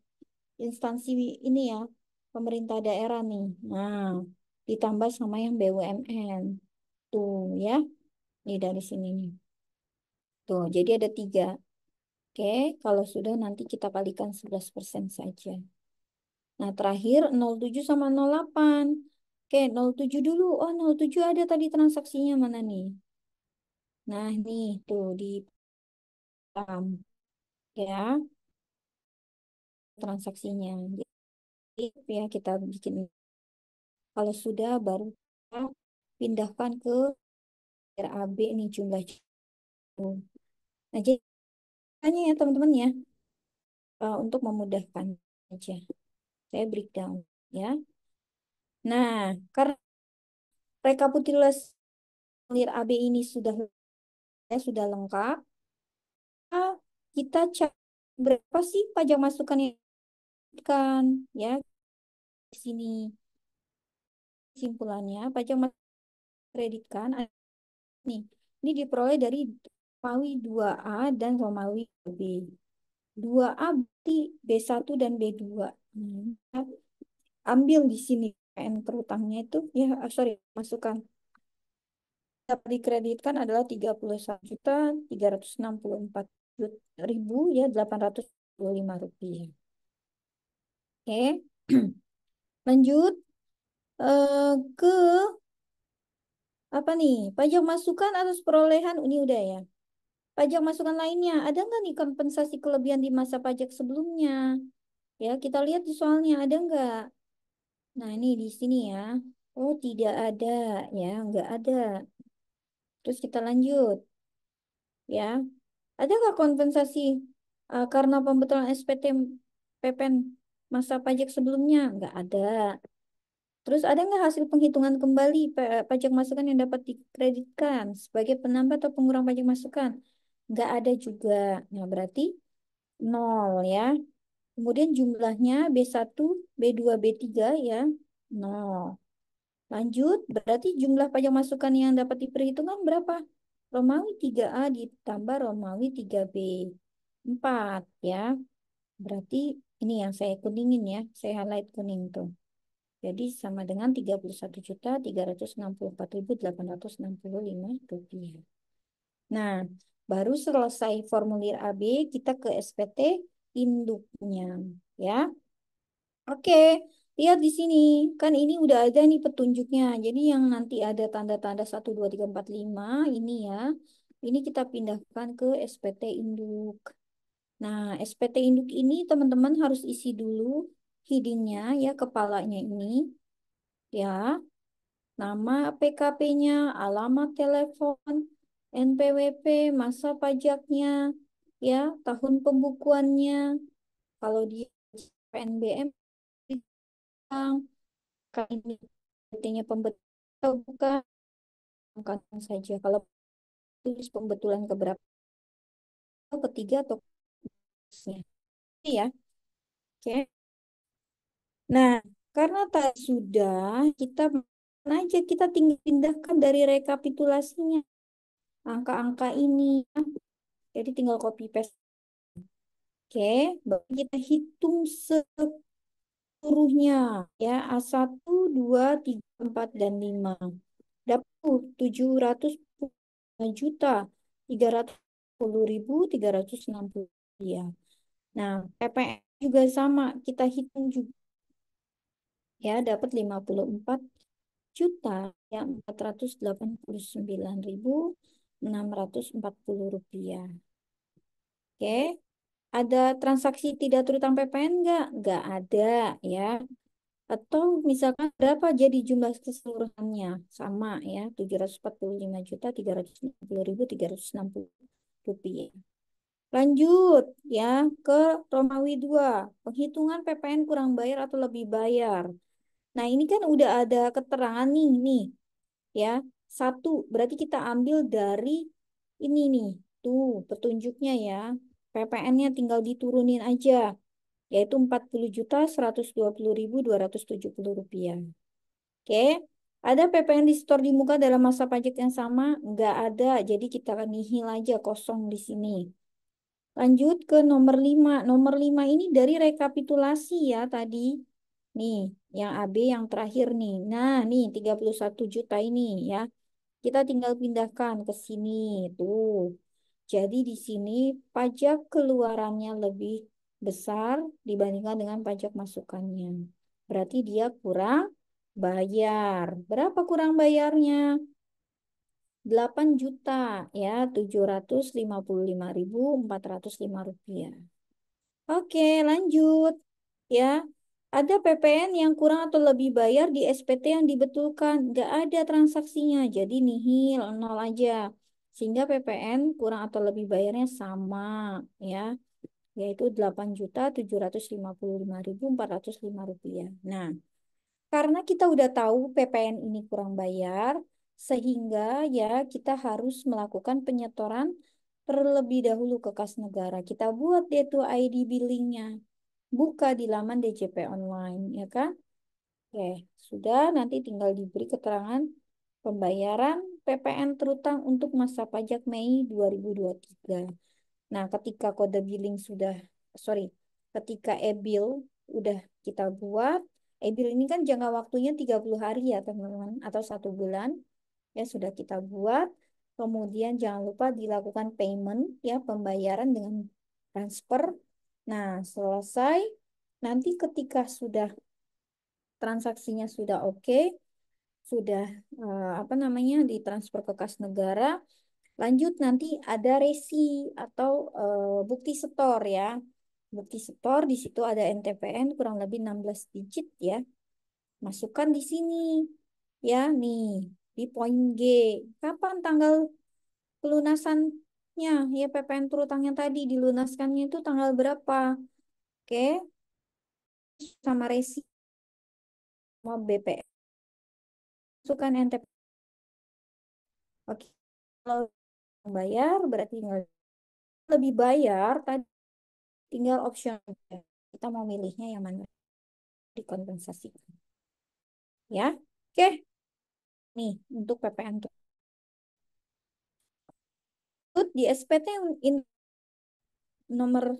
instansi ini ya, pemerintah daerah nih. Nah, ditambah sama yang BUMN. Tuh ya, ini dari sini nih. Tuh, jadi ada 3. Oke, kalau sudah nanti kita kalikan 11% saja. Nah, terakhir 07 sama 08. Oke, 07 dulu. Oh, 07 ada tadi transaksinya mana nih? Nah, nih tuh di ya transaksinya. Jadi ya kita bikin. Kalau sudah baru kita pindahkan ke RAB nih jumlah. Nah, jadi tanya ya teman-teman ya untuk memudahkan aja. Saya breakdown ya. Nah, karena rekapitulasi AB ini sudah lengkap, kita cek berapa sih pajak masukan yang kan ya di sini simpulannya pajak masukan kreditkan nih. Ini diperoleh dari Romawi 2A dan Romawi B. 2A berarti B1 dan B2. Nah, ambil di sini PN terutangnya itu ya sorry masukan dapat dikreditkan adalah 31.364.000 ya 825 rupiah. Oke. Lanjut ke apa nih? Pajak masukan atas perolehan ini udah ya. Pajak masukan lainnya ada nggak nih kompensasi kelebihan di masa pajak sebelumnya? Ya, kita lihat di soalnya ada nggak? Nah, ini di sini ya. Oh, tidak ada ya, nggak ada. Terus kita lanjut ya. Ada nggak kompensasi karena pembetulan SPT PPN masa pajak sebelumnya? Nggak ada. Terus ada nggak hasil penghitungan kembali pajak masukan yang dapat dikreditkan sebagai penambah atau pengurang pajak masukan? Nggak ada juga. Nah, berarti nol ya. Kemudian jumlahnya B1, B2, B3 ya. Nol. Lanjut, berarti jumlah pajak masukan yang dapat diperhitungkan berapa? Romawi 3A ditambah Romawi 3B. 4 ya. Berarti ini yang saya kuningin ya. Saya highlight kuning tuh. Jadi sama dengan 31.364.865 rupiah. Nah, baru selesai formulir AB, kita ke SPT induknya. Ya, oke. Lihat di sini, kan ini udah ada nih petunjuknya. Jadi yang nanti ada tanda-tanda 1, 2, 3, 4, 5 ini ya. Ini kita pindahkan ke SPT induk. Nah, SPT induk ini teman-teman harus isi dulu headingnya ya, kepalanya ini. Ya, nama PKP-nya, alamat telepon, NPWP, masa pajaknya, ya, tahun pembukuannya. Kalau dia PNBM bilang kalau ini PT-nya pembetulan atau bukan, angkatan saja. Kalau tulis pembetulan keberapa, ketiga atau keempat ya. Oke. Nah, karena tadi sudah kita aja kita tinggal pindahkan dari rekapitulasinya angka-angka ini. Jadi tinggal copy paste. Oke, baru kita hitung seluruhnya ya, A1, 2, 3, 4 dan 5. Dapat 705.310.360 ya. Nah, PPN juga sama, kita hitung juga ya, dapat 54 juta ya, 489.640 rupiah. Oke, ada transaksi tidak terutang PPN nggak? Nggak ada ya. Atau misalkan berapa jadi jumlah keseluruhannya? Sama ya, 745.360.360 rupiah. Lanjut ya ke Romawi 2. Penghitungan PPN kurang bayar atau lebih bayar. Nah, ini kan udah ada keterangan nih ya. Satu, berarti kita ambil dari ini nih. Tuh, petunjuknya ya. PPN-nya tinggal diturunin aja, yaitu 40.120.270 rupiah. Oke, ada PPN di store di muka dalam masa pajak yang sama? Nggak ada, jadi kita nihil aja, kosong di sini. Lanjut ke nomor 5. Nomor 5 ini dari rekapitulasi ya tadi. Nih, yang AB yang terakhir nih. Nah, nih 31 juta ini ya. Kita tinggal pindahkan ke sini. Tuh. Jadi di sini pajak keluarannya lebih besar dibandingkan dengan pajak masukannya. Berarti dia kurang bayar. Berapa kurang bayarnya? 8 juta ya, 755.405 rupiah. Oke, lanjut ya. Ada PPN yang kurang atau lebih bayar di SPT yang dibetulkan. Nggak ada transaksinya, jadi nihil, nol aja. Sehingga PPN kurang atau lebih bayarnya sama ya, yaitu 8.755.405 rupiah. Nah, karena kita udah tahu PPN ini kurang bayar, sehingga ya kita harus melakukan penyetoran terlebih dahulu ke kas negara. Kita buat deh tuh ID billingnya. Buka di laman DJP online, ya kan? Oke, sudah nanti tinggal diberi keterangan pembayaran PPN terutang untuk masa pajak Mei 2023. Nah, ketika kode billing sudah, sorry, ketika e-bill udah kita buat, e-bill ini kan jangka waktunya 30 hari ya teman-teman, atau 1 bulan, ya sudah kita buat. Kemudian jangan lupa dilakukan payment, ya pembayaran dengan transfer. Nah, selesai, nanti ketika sudah transaksinya sudah oke, sudah apa namanya ditransfer ke kas negara, lanjut nanti ada resi atau bukti setor ya. Bukti setor di situ ada NTPN kurang lebih 16 digit ya. Masukkan di sini ya nih di poin G. Kapan tanggal pelunasannya ya, PPN terutang yang tadi dilunaskannya itu tanggal berapa? Oke, sama resi sama BPN. Masukkan NTPN. Oke. Kalau bayar berarti lebih bayar tadi, tinggal option kita mau milihnya yang mana, dikompensasikan ya. Oke, nih untuk PPN tuh di SPT nomor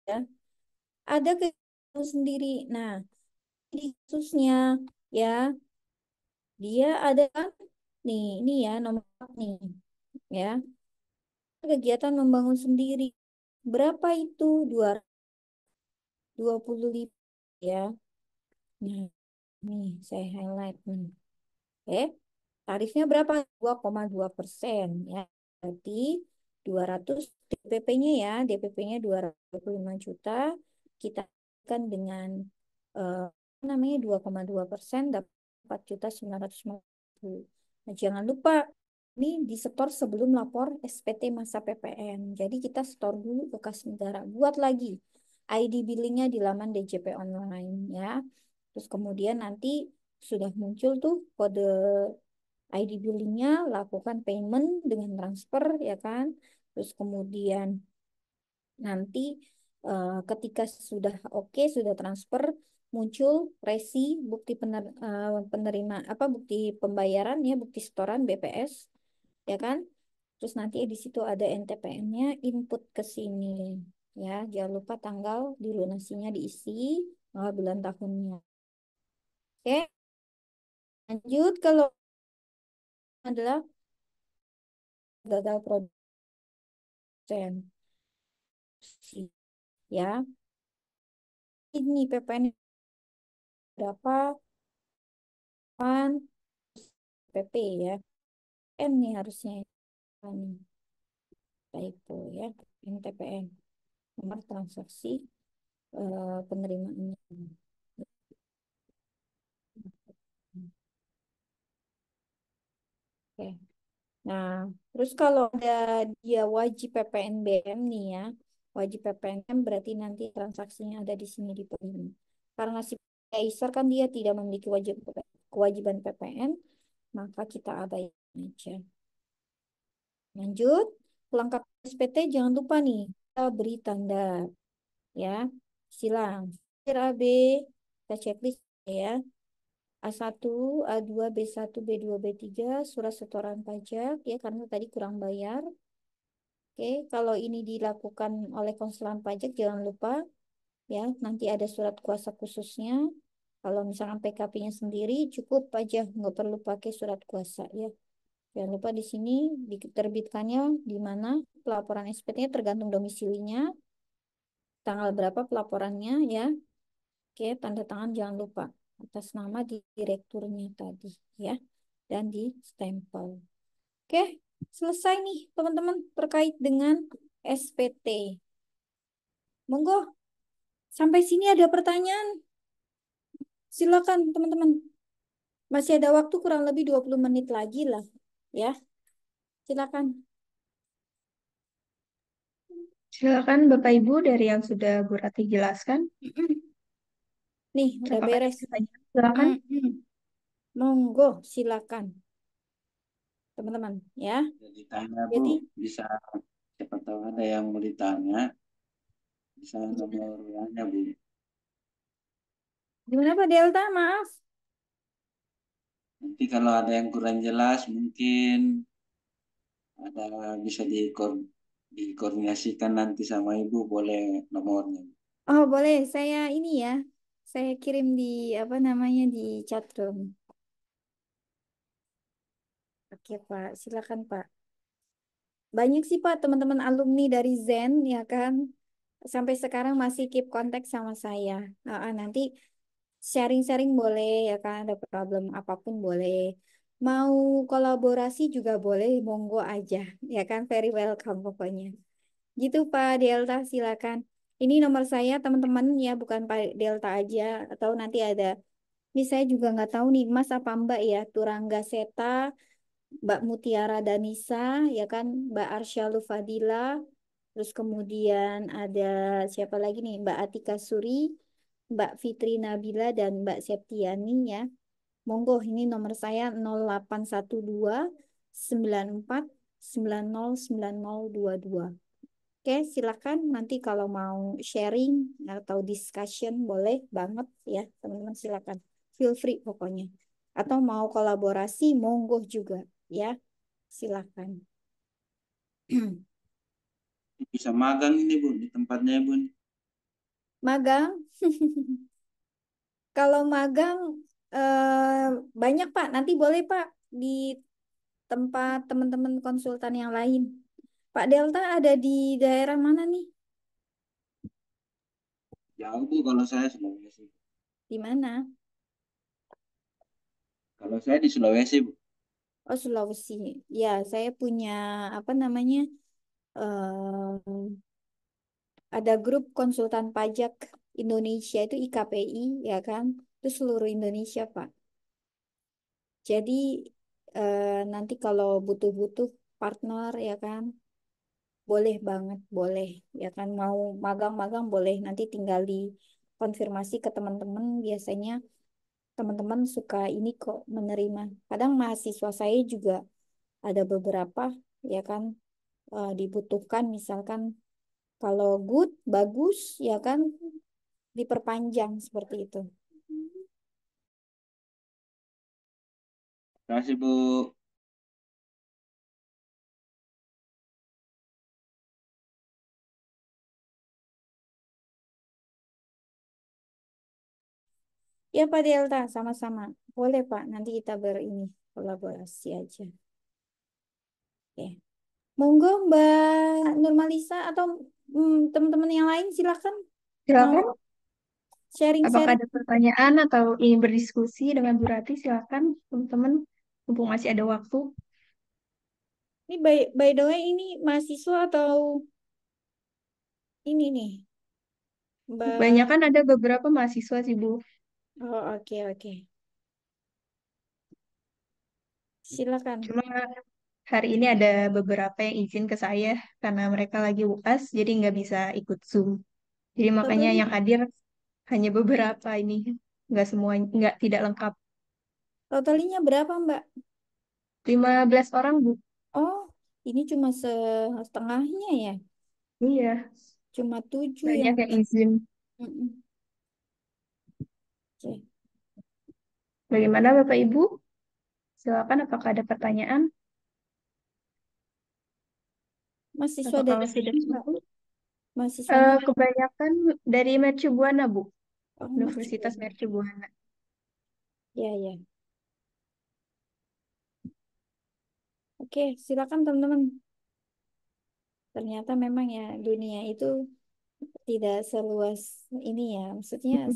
ya ada ke sendiri. Nah, di khususnya ya dia ada kan nih, ini ya nomor 4 nih ya, kegiatan membangun sendiri. Berapa itu? 225 ya. Nah, nih saya highlight nih. Oke, tarifnya berapa? 2,2% ya. Berarti 200 DPP-nya ya, DPP-nya 225 juta. Kita kan dengan apa namanya 2,2% dapat 4.950. Nah, jangan lupa ini disetor sebelum lapor SPT masa PPN. Jadi kita setor dulu ke kas negara. Buat lagi ID billingnya di laman DJP online ya. Terus kemudian nanti sudah muncul tuh kode ID billingnya, lakukan payment dengan transfer ya kan. Terus kemudian nanti ketika sudah oke, sudah transfer, muncul resi bukti penerima apa bukti pembayaran ya, bukti setoran BPS ya kan. Terus nanti di situ ada NTPN-nya, input ke sini ya. Jangan lupa tanggal dilunasinya diisi, tanggal bulan tahunnya. Oke, lanjut kalau adalah gagal produksi ya. Ini PPN berapa? Pan PP ya. N nih harusnya ini. Typo ya. NTPN. Nomor transaksi penerimaannya. Oke. Nah, terus kalau ada dia wajib PPNBM nih ya, wajib PPNBM berarti nanti transaksinya ada di sini di penerima. Karena si Kaisar kan dia tidak memiliki kewajiban PPN, maka kita abaikan aja. Lanjut, pelengkap SPT jangan lupa nih, kita beri tanda ya, silang. AB, kita checklist ya. A1, A2, B1, B2, B3, surat setoran pajak ya karena tadi kurang bayar. Oke, kalau ini dilakukan oleh konsulan pajak jangan lupa ya, nanti ada surat kuasa khususnya. Kalau misalkan PKP-nya sendiri cukup aja, nggak perlu pakai surat kuasa ya. Jangan lupa di sini diterbitkannya di mana pelaporan SPT-nya tergantung domisilinya, tanggal berapa pelaporannya ya. Oke, tanda tangan jangan lupa atas nama direkturnya tadi ya dan di stempel. Oke, selesai nih teman-teman terkait dengan SPT. Monggo, sampai sini ada pertanyaan? Silakan teman-teman. Masih ada waktu kurang lebih 20 menit lagi lah ya. Silakan. Silakan Bapak Ibu dari yang sudah Bu Rati jelaskan. Nih, udah Apakah ada beres. pertanyaan? Silakan. Monggo, silakan teman-teman ya. Jadi tanya Bu, Jadi bisa siapa tahu ada yang mau ditanya, bisa gimana, nomor WA-nya Bu. gimana Pak Delta? Maaf. Nanti kalau ada yang kurang jelas mungkin ada bisa dikoordinasikan nanti sama Ibu boleh nomornya. Oh, boleh. Saya ini ya. Saya kirim di apa namanya di chat room. Oke, Pak. Silakan, Pak. Banyak sih, Pak, teman-teman alumni dari Zen ya kan. Sampai sekarang masih keep kontak sama saya. Nanti sharing-sharing boleh ya kan. Ada problem apapun boleh. Mau kolaborasi juga boleh, monggo aja. Ya kan, very welcome pokoknya. Gitu Pak Delta, silakan. Ini nomor saya teman-teman ya, bukan Pak Delta aja. Atau nanti ada, ini saya juga nggak tahu nih Mas apa Mbak ya, Turangga Seta, Mbak Mutiara Danisa, ya kan, Mbak Arsyalu Fadila, terus kemudian ada siapa lagi nih, Mbak Atika Suri, Mbak Fitri Nabila, dan Mbak Septiani ya. Monggo, ini nomor saya 0812 94 90 9022. Oke, silakan nanti kalau mau sharing atau discussion boleh banget ya, teman-teman silakan. Feel free pokoknya. Atau mau kolaborasi monggo juga ya. Silakan. Bisa magang ini Bu di tempatnya Bu. Magang. Kalau magang eh, banyak Pak. Nanti boleh Pak di tempat teman-teman konsultan yang lain. Pak Delta ada di daerah mana nih? Jauh Bu kalau saya Sulawesi. Di mana? Kalau saya di Sulawesi Bu. Oh, Sulawesi. Ya, saya punya apa namanya? Ada grup konsultan pajak Indonesia itu IKPI ya kan, itu seluruh Indonesia Pak. Jadi nanti kalau butuh-butuh partner ya kan, Boleh banget, boleh. Ya kan mau magang-magang boleh. Nanti tinggal di konfirmasi ke teman-teman. Biasanya teman-teman suka ini kok menerima. Kadang mahasiswa saya juga ada beberapa ya kan dibutuhkan misalkan kalau good, bagus ya kan diperpanjang seperti itu. Terima kasih, Bu. Ya Pak Delta, sama-sama. Boleh Pak, nanti kita ini kolaborasi aja. Oke. Monggo Mbak Nurmalisa atau teman-teman yang lain silakan mau Silakan. Apakah sharing-sharing. ada pertanyaan atau ingin berdiskusi dengan Bu Rati? Silakan, teman-teman. Mumpung masih ada waktu. Ini by the way ini mahasiswa atau ini nih Mbak? Kebanyakan ada beberapa mahasiswa sih, Bu. Oh oke oke. Silakan. Cuma hari ini ada beberapa yang izin ke saya karena mereka lagi UAS, jadi nggak bisa ikut Zoom. Jadi makanya Totalnya, yang hadir hanya beberapa ini, nggak semua, nggak tidak lengkap. totalnya berapa Mbak? 15 orang, Bu. Oh, ini cuma setengahnya ya. Iya, Cuma 7 yang banyak yang izin. Mm-mm. Oke. Bagaimana Bapak Ibu? Silakan, apakah ada pertanyaan? Mahasiswa Apakah dari masih ada mana Mbak? waktu? Mahasiswanya Kebanyakan dari Mercu Buana, Bu. oh, Universitas mercubuana. Mercu Buana. Ya ya. Oke, silakan teman-teman. Ternyata memang ya dunia itu tidak seluas ini ya. Maksudnya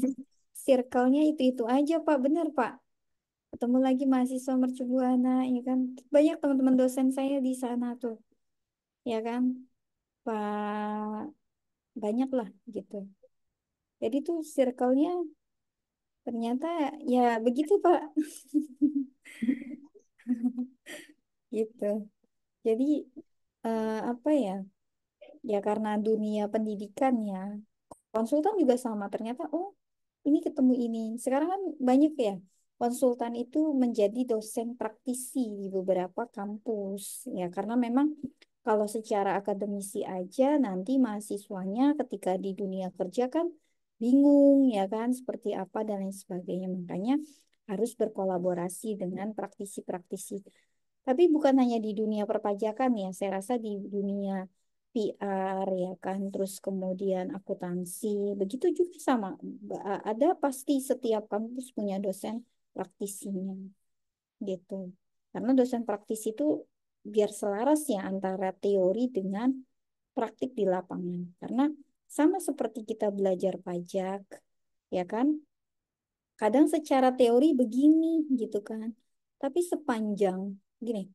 circle-nya itu-itu aja Pak. Benar Pak. Ketemu lagi mahasiswa mercubuana ya kan. Banyak teman-teman dosen saya di sana tuh. Ya kan. Pak banyak lah gitu. Jadi tuh circle-nya ternyata ya begitu Pak. Gitu. Jadi apa ya? Ya karena dunia pendidikan ya. Konsultan juga sama. Ternyata oh ini ketemu ini. Sekarang kan banyak ya. Konsultan itu menjadi dosen praktisi di beberapa kampus. Ya karena memang kalau secara akademisi aja nanti mahasiswanya ketika di dunia kerja kan bingung ya kan seperti apa dan lain sebagainya. Makanya harus berkolaborasi dengan praktisi-praktisi. Tapi bukan hanya di dunia perpajakan ya, saya rasa di dunia PR ya kan, terus kemudian akuntansi, begitu juga sama. Ada pasti setiap kampus punya dosen praktisinya gitu. Karena dosen praktisi itu biar selaras ya antara teori dengan praktik di lapangan. Karena sama seperti kita belajar pajak, ya kan? Kadang secara teori begini gitu kan. Tapi sepanjang gini,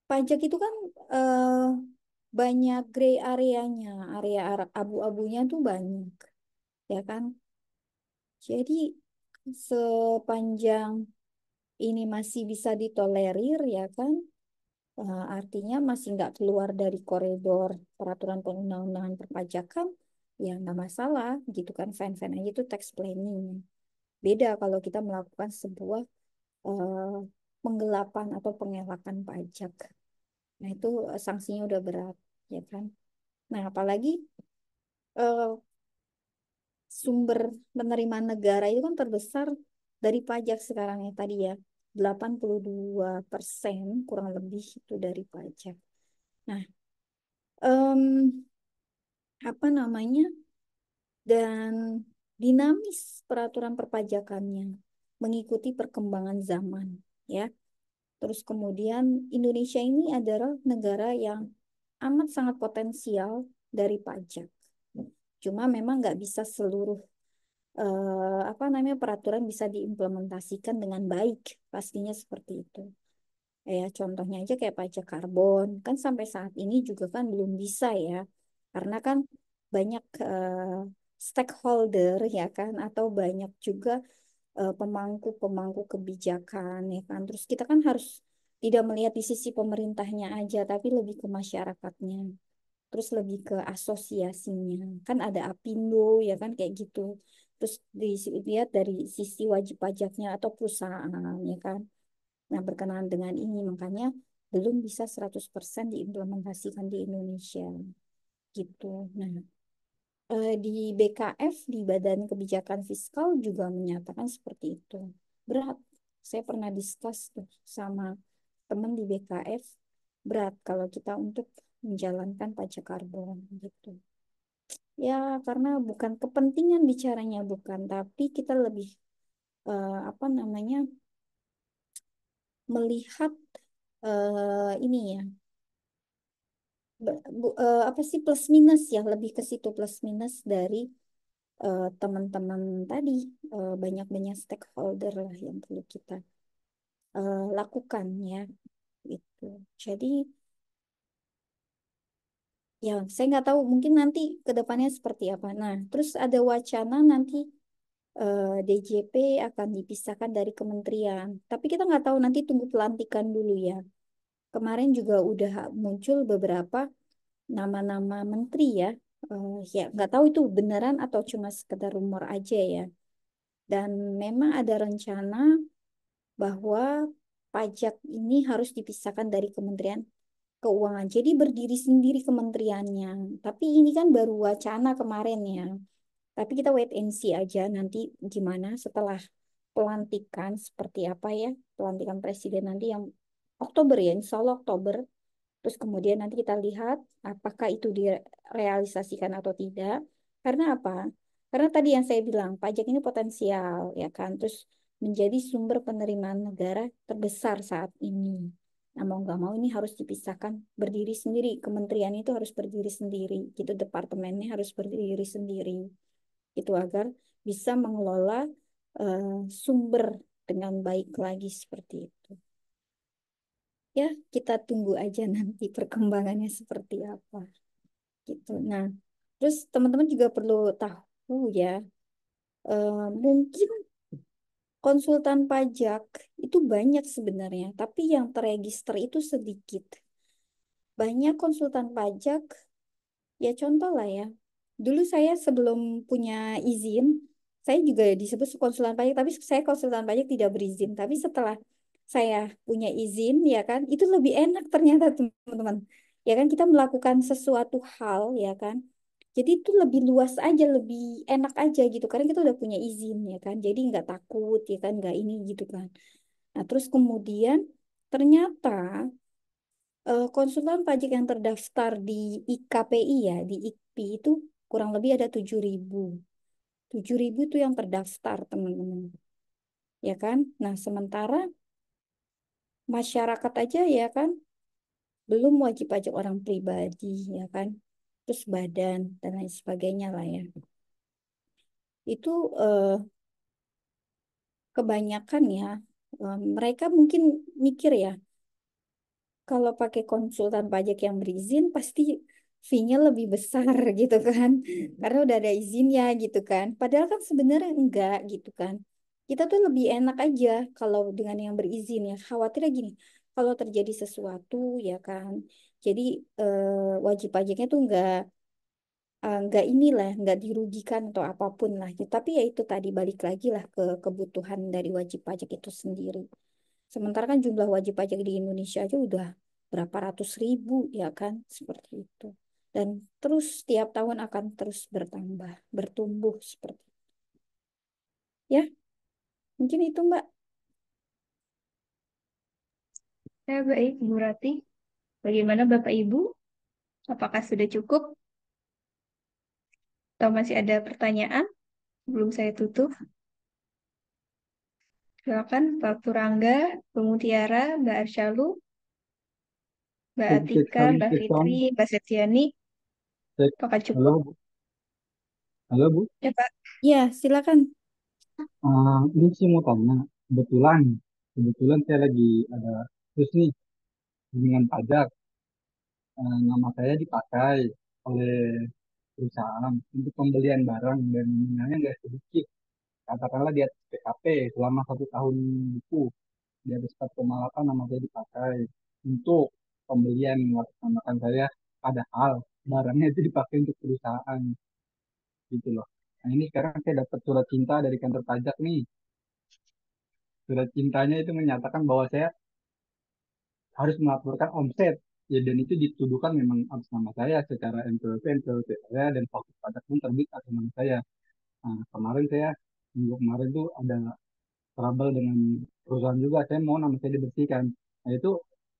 pajak itu kan eh, banyak gray areanya, area abu-abunya tuh banyak, ya kan? Jadi sepanjang ini masih bisa ditolerir, ya kan? Artinya masih nggak keluar dari koridor peraturan perundang-undangan perpajakan, ya nggak masalah, gitu kan? Fine-fine aja itu tax planning. Beda kalau kita melakukan sebuah eh, penggelapan atau pengelakan pajak. Nah, itu sanksinya udah berat, ya kan? Nah, apalagi eh, sumber penerimaan negara itu kan terbesar dari pajak sekarang ya tadi ya. 82% kurang lebih itu dari pajak. Nah, em, apa namanya? Dan dinamis peraturan perpajakannya mengikuti perkembangan zaman, ya. Terus kemudian Indonesia ini adalah negara yang amat sangat potensial dari pajak. Cuma memang nggak bisa seluruh apa namanya peraturan bisa diimplementasikan dengan baik. Pastinya seperti itu. Ya, contohnya aja kayak pajak karbon. Kan sampai saat ini juga kan belum bisa ya. Karena kan banyak stakeholder ya kan atau banyak juga pemangku-pemangku kebijakan ya kan. Terus kita kan harus tidak melihat di sisi pemerintahnya aja tapi lebih ke masyarakatnya. terus lebih ke asosiasinya. Kan ada Apindo ya kan kayak gitu. Terus dilihat dari sisi wajib pajaknya atau perusahaan ya kan. Nah, berkenaan dengan ini makanya belum bisa 100% diimplementasikan di Indonesia gitu. Nah, di BKF, di Badan Kebijakan Fiskal juga menyatakan seperti itu. Berat. Saya pernah diskus tuh sama teman di BKF, berat kalau kita untuk menjalankan pajak karbon gitu. Ya, karena bukan kepentingan bicaranya bukan, tapi kita lebih apa namanya melihat ini ya apa sih plus minus ya lebih ke situ plus minus dari teman-teman tadi banyak-banyak stakeholder lah yang perlu kita lakukan ya itu. Jadi ya saya nggak tahu mungkin nanti ke depannya seperti apa. Nah, terus ada wacana nanti DJP akan dipisahkan dari kementerian. Tapi kita nggak tahu nanti tunggu pelantikan dulu ya. Kemarin juga udah muncul beberapa nama-nama menteri ya. Ya nggak tahu itu beneran atau cuma sekedar rumor aja ya. Dan memang ada rencana bahwa pajak ini harus dipisahkan dari Kementerian Keuangan. Jadi berdiri sendiri kementeriannya. Tapi ini kan baru wacana kemarin ya. Tapi kita wait and see aja nanti gimana setelah pelantikan seperti apa ya. Pelantikan presiden nanti yang Oktober ya, insya Allah Oktober. Terus kemudian nanti kita lihat apakah itu direalisasikan atau tidak. Karena apa? Karena tadi yang saya bilang, pajak ini potensial, ya kan? Terus menjadi sumber penerimaan negara terbesar saat ini. Nah, mau nggak mau ini harus dipisahkan, berdiri sendiri. Kementerian itu harus berdiri sendiri, gitu. Departemennya harus berdiri sendiri, itu agar bisa mengelola sumber dengan baik lagi seperti itu. Ya, kita tunggu aja nanti perkembangannya seperti apa gitu. Nah, terus teman-teman juga perlu tahu ya, mungkin konsultan pajak itu banyak sebenarnya, tapi yang terregister itu sedikit. Banyak konsultan pajak, ya contoh lah ya. Dulu saya sebelum punya izin, saya juga disebut konsultan pajak, tapi saya konsultan pajak tidak berizin. Tapi setelah saya punya izin, ya kan, itu lebih enak ternyata teman-teman. Ya kan, kita melakukan sesuatu hal, ya kan. Jadi itu lebih luas aja, lebih enak aja gitu. Karena kita udah punya izin, ya kan. Jadi nggak takut, ya kan, nggak ini gitu kan. Nah, terus kemudian ternyata konsultan pajak yang terdaftar di IKPI ya, di IKPI itu kurang lebih ada 7.000. 7.000 itu yang terdaftar, teman-teman. Ya kan? Nah, sementara masyarakat aja ya kan, belum wajib pajak orang pribadi, ya kan? Terus badan, dan lain sebagainya lah ya. Itu kebanyakan ya, mereka mungkin mikir ya, kalau pakai konsultan pajak yang berizin pasti fee-nya lebih besar gitu kan. Karena udah ada izinnya gitu kan. Padahal kan sebenarnya enggak gitu kan. Kita tuh lebih enak aja kalau dengan yang berizin ya. Khawatirnya gini, kalau terjadi sesuatu ya kan. Jadi wajib pajaknya tuh enggak inilah, enggak dirugikan atau apapun lah. Ya, tapi ya itu tadi balik lagi lah ke kebutuhan dari wajib pajak itu sendiri. Sementara kan jumlah wajib pajak di Indonesia aja udah berapa ratus ribu ya kan, seperti itu. Dan terus tiap tahun akan terus bertambah, bertumbuh seperti itu. Ya, mungkin itu Mbak. Ya, baik, Bu Rati. Bagaimana Bapak Ibu? Apakah sudah cukup atau masih ada pertanyaan sebelum saya tutup? Silakan Pak Purangga, Bu Mutiara, Mbak Arsyalu, Mbak Saya bisa Atika, sekali Mbak respon. Fitri, Mbak Septiani. Apakah Halo, cukup? Bu. Halo, Bu. Ya, Pak. Ya, silakan. Ini sih mau tanya. Kebetulan, kebetulan saya lagi ada terus nih dengan pajak. Nama saya dipakai oleh perusahaan untuk pembelian barang dan nominalnya nggak sedikit. Katakanlah di atas PKP selama 1 tahun itu di atas 4,8 nama saya dipakai untuk pembelian mengatasnamakan saya. Padahal barangnya itu dipakai untuk perusahaan gitu loh. Nah ini sekarang saya dapat surat cinta dari kantor pajak nih. Surat cintanya itu menyatakan bahwa saya harus melaporkan omset. Ya, dan itu dituduhkan memang atas nama saya secara NPWP saya dan faktur pajak pun terbit atas nama saya. Nah, kemarin saya minggu kemarin tuh ada trouble dengan perusahaan juga, saya mau nama saya dibersihkan. Nah itu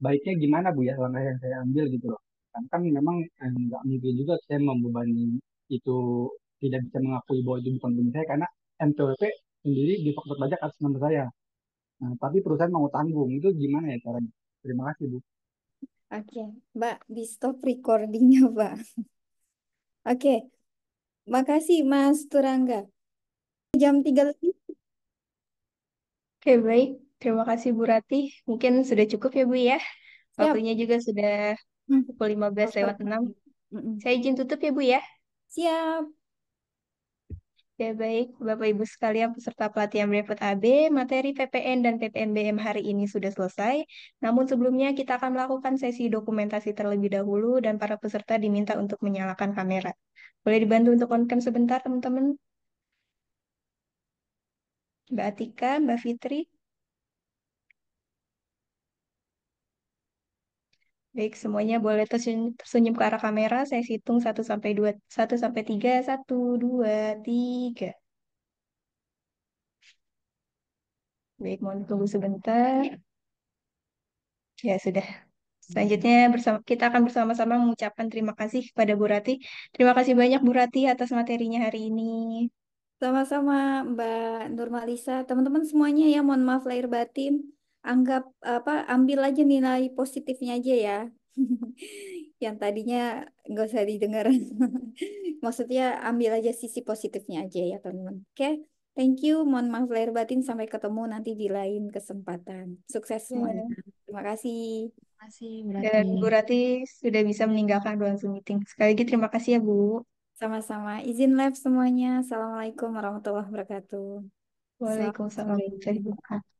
baiknya gimana Bu ya langkah yang saya ambil gitu loh. Kan memang nggak mungkin juga saya membebani itu, tidak bisa mengakui bahwa itu bukan punya saya karena NPWP sendiri di faktur pajak atas nama saya. Nah, tapi perusahaan mau tanggung, itu gimana ya caranya? Terima kasih Bu. Oke, Mbak, di stop recordingnya, Mbak. Oke, makasih Mas Turangga. Jam 3 lebih. Oke, baik. Terima kasih Bu Ratih. Mungkin sudah cukup ya Bu ya. Siap. Waktunya juga sudah Hmm. pukul 15:06. Mm-mm. Saya izin tutup ya Bu ya. Siap. Ya baik, Bapak Ibu sekalian peserta pelatihan Brevet AB, materi PPN dan PPNBM hari ini sudah selesai. Namun sebelumnya kita akan melakukan sesi dokumentasi terlebih dahulu dan para peserta diminta untuk menyalakan kamera. Boleh dibantu untuk on-cam sebentar teman-teman? Mbak Atika, Mbak Fitri. Baik, semuanya boleh tersenyum ke arah kamera. Saya hitung 1 sampai 2, 1 sampai 3, 1, 2, 3. Baik, mohon tunggu sebentar. Ya, sudah. Selanjutnya kita akan bersama-sama mengucapkan terima kasih kepada Bu Rati. Terima kasih banyak Bu Rati atas materinya hari ini. Sama-sama Mbak Nurmalisa. Teman-teman semuanya ya, mohon maaf lahir batin. Anggap ambil aja nilai positifnya aja ya. Yang tadinya nggak usah didengar. Maksudnya ambil aja sisi positifnya aja ya teman-teman. Oke, thank you. Mohon maaf lahir batin. Sampai ketemu nanti di lain kesempatan. Sukses semuanya. Ya, Terima kasih. Masih dan berarti. Bu Rati sudah bisa meninggalkan ruang Zoom meeting. Sekali lagi terima kasih ya Bu. Sama-sama. Izin live semuanya. Assalamualaikum warahmatullahi wabarakatuh. Selamat Waalaikumsalam sore. warahmatullahi wabarakatuh.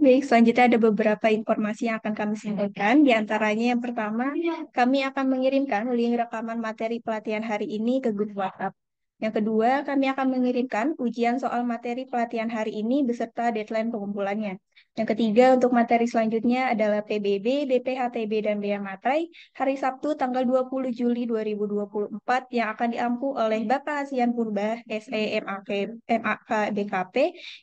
Baik, selanjutnya ada beberapa informasi yang akan kami sampaikan. Di antaranya yang pertama, kami akan mengirimkan link rekaman materi pelatihan hari ini ke grup WhatsApp. Yang kedua, kami akan mengirimkan ujian soal materi pelatihan hari ini beserta deadline pengumpulannya. Yang ketiga, untuk materi selanjutnya adalah PBB, BPHTB, dan Bea Matrai hari Sabtu tanggal 20 Juli 2024 yang akan diampu oleh Bapak Hasian Purba, SE MAK BKP,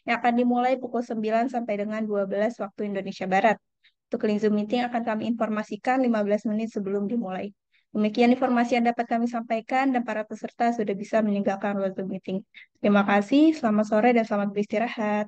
yang akan dimulai pukul 9 sampai dengan 12 waktu Indonesia Barat. Untuk link Zoom meeting akan kami informasikan 15 menit sebelum dimulai. Demikian informasi yang dapat kami sampaikan dan para peserta sudah bisa meninggalkan ruang Zoom meeting. Terima kasih, selamat sore dan selamat beristirahat.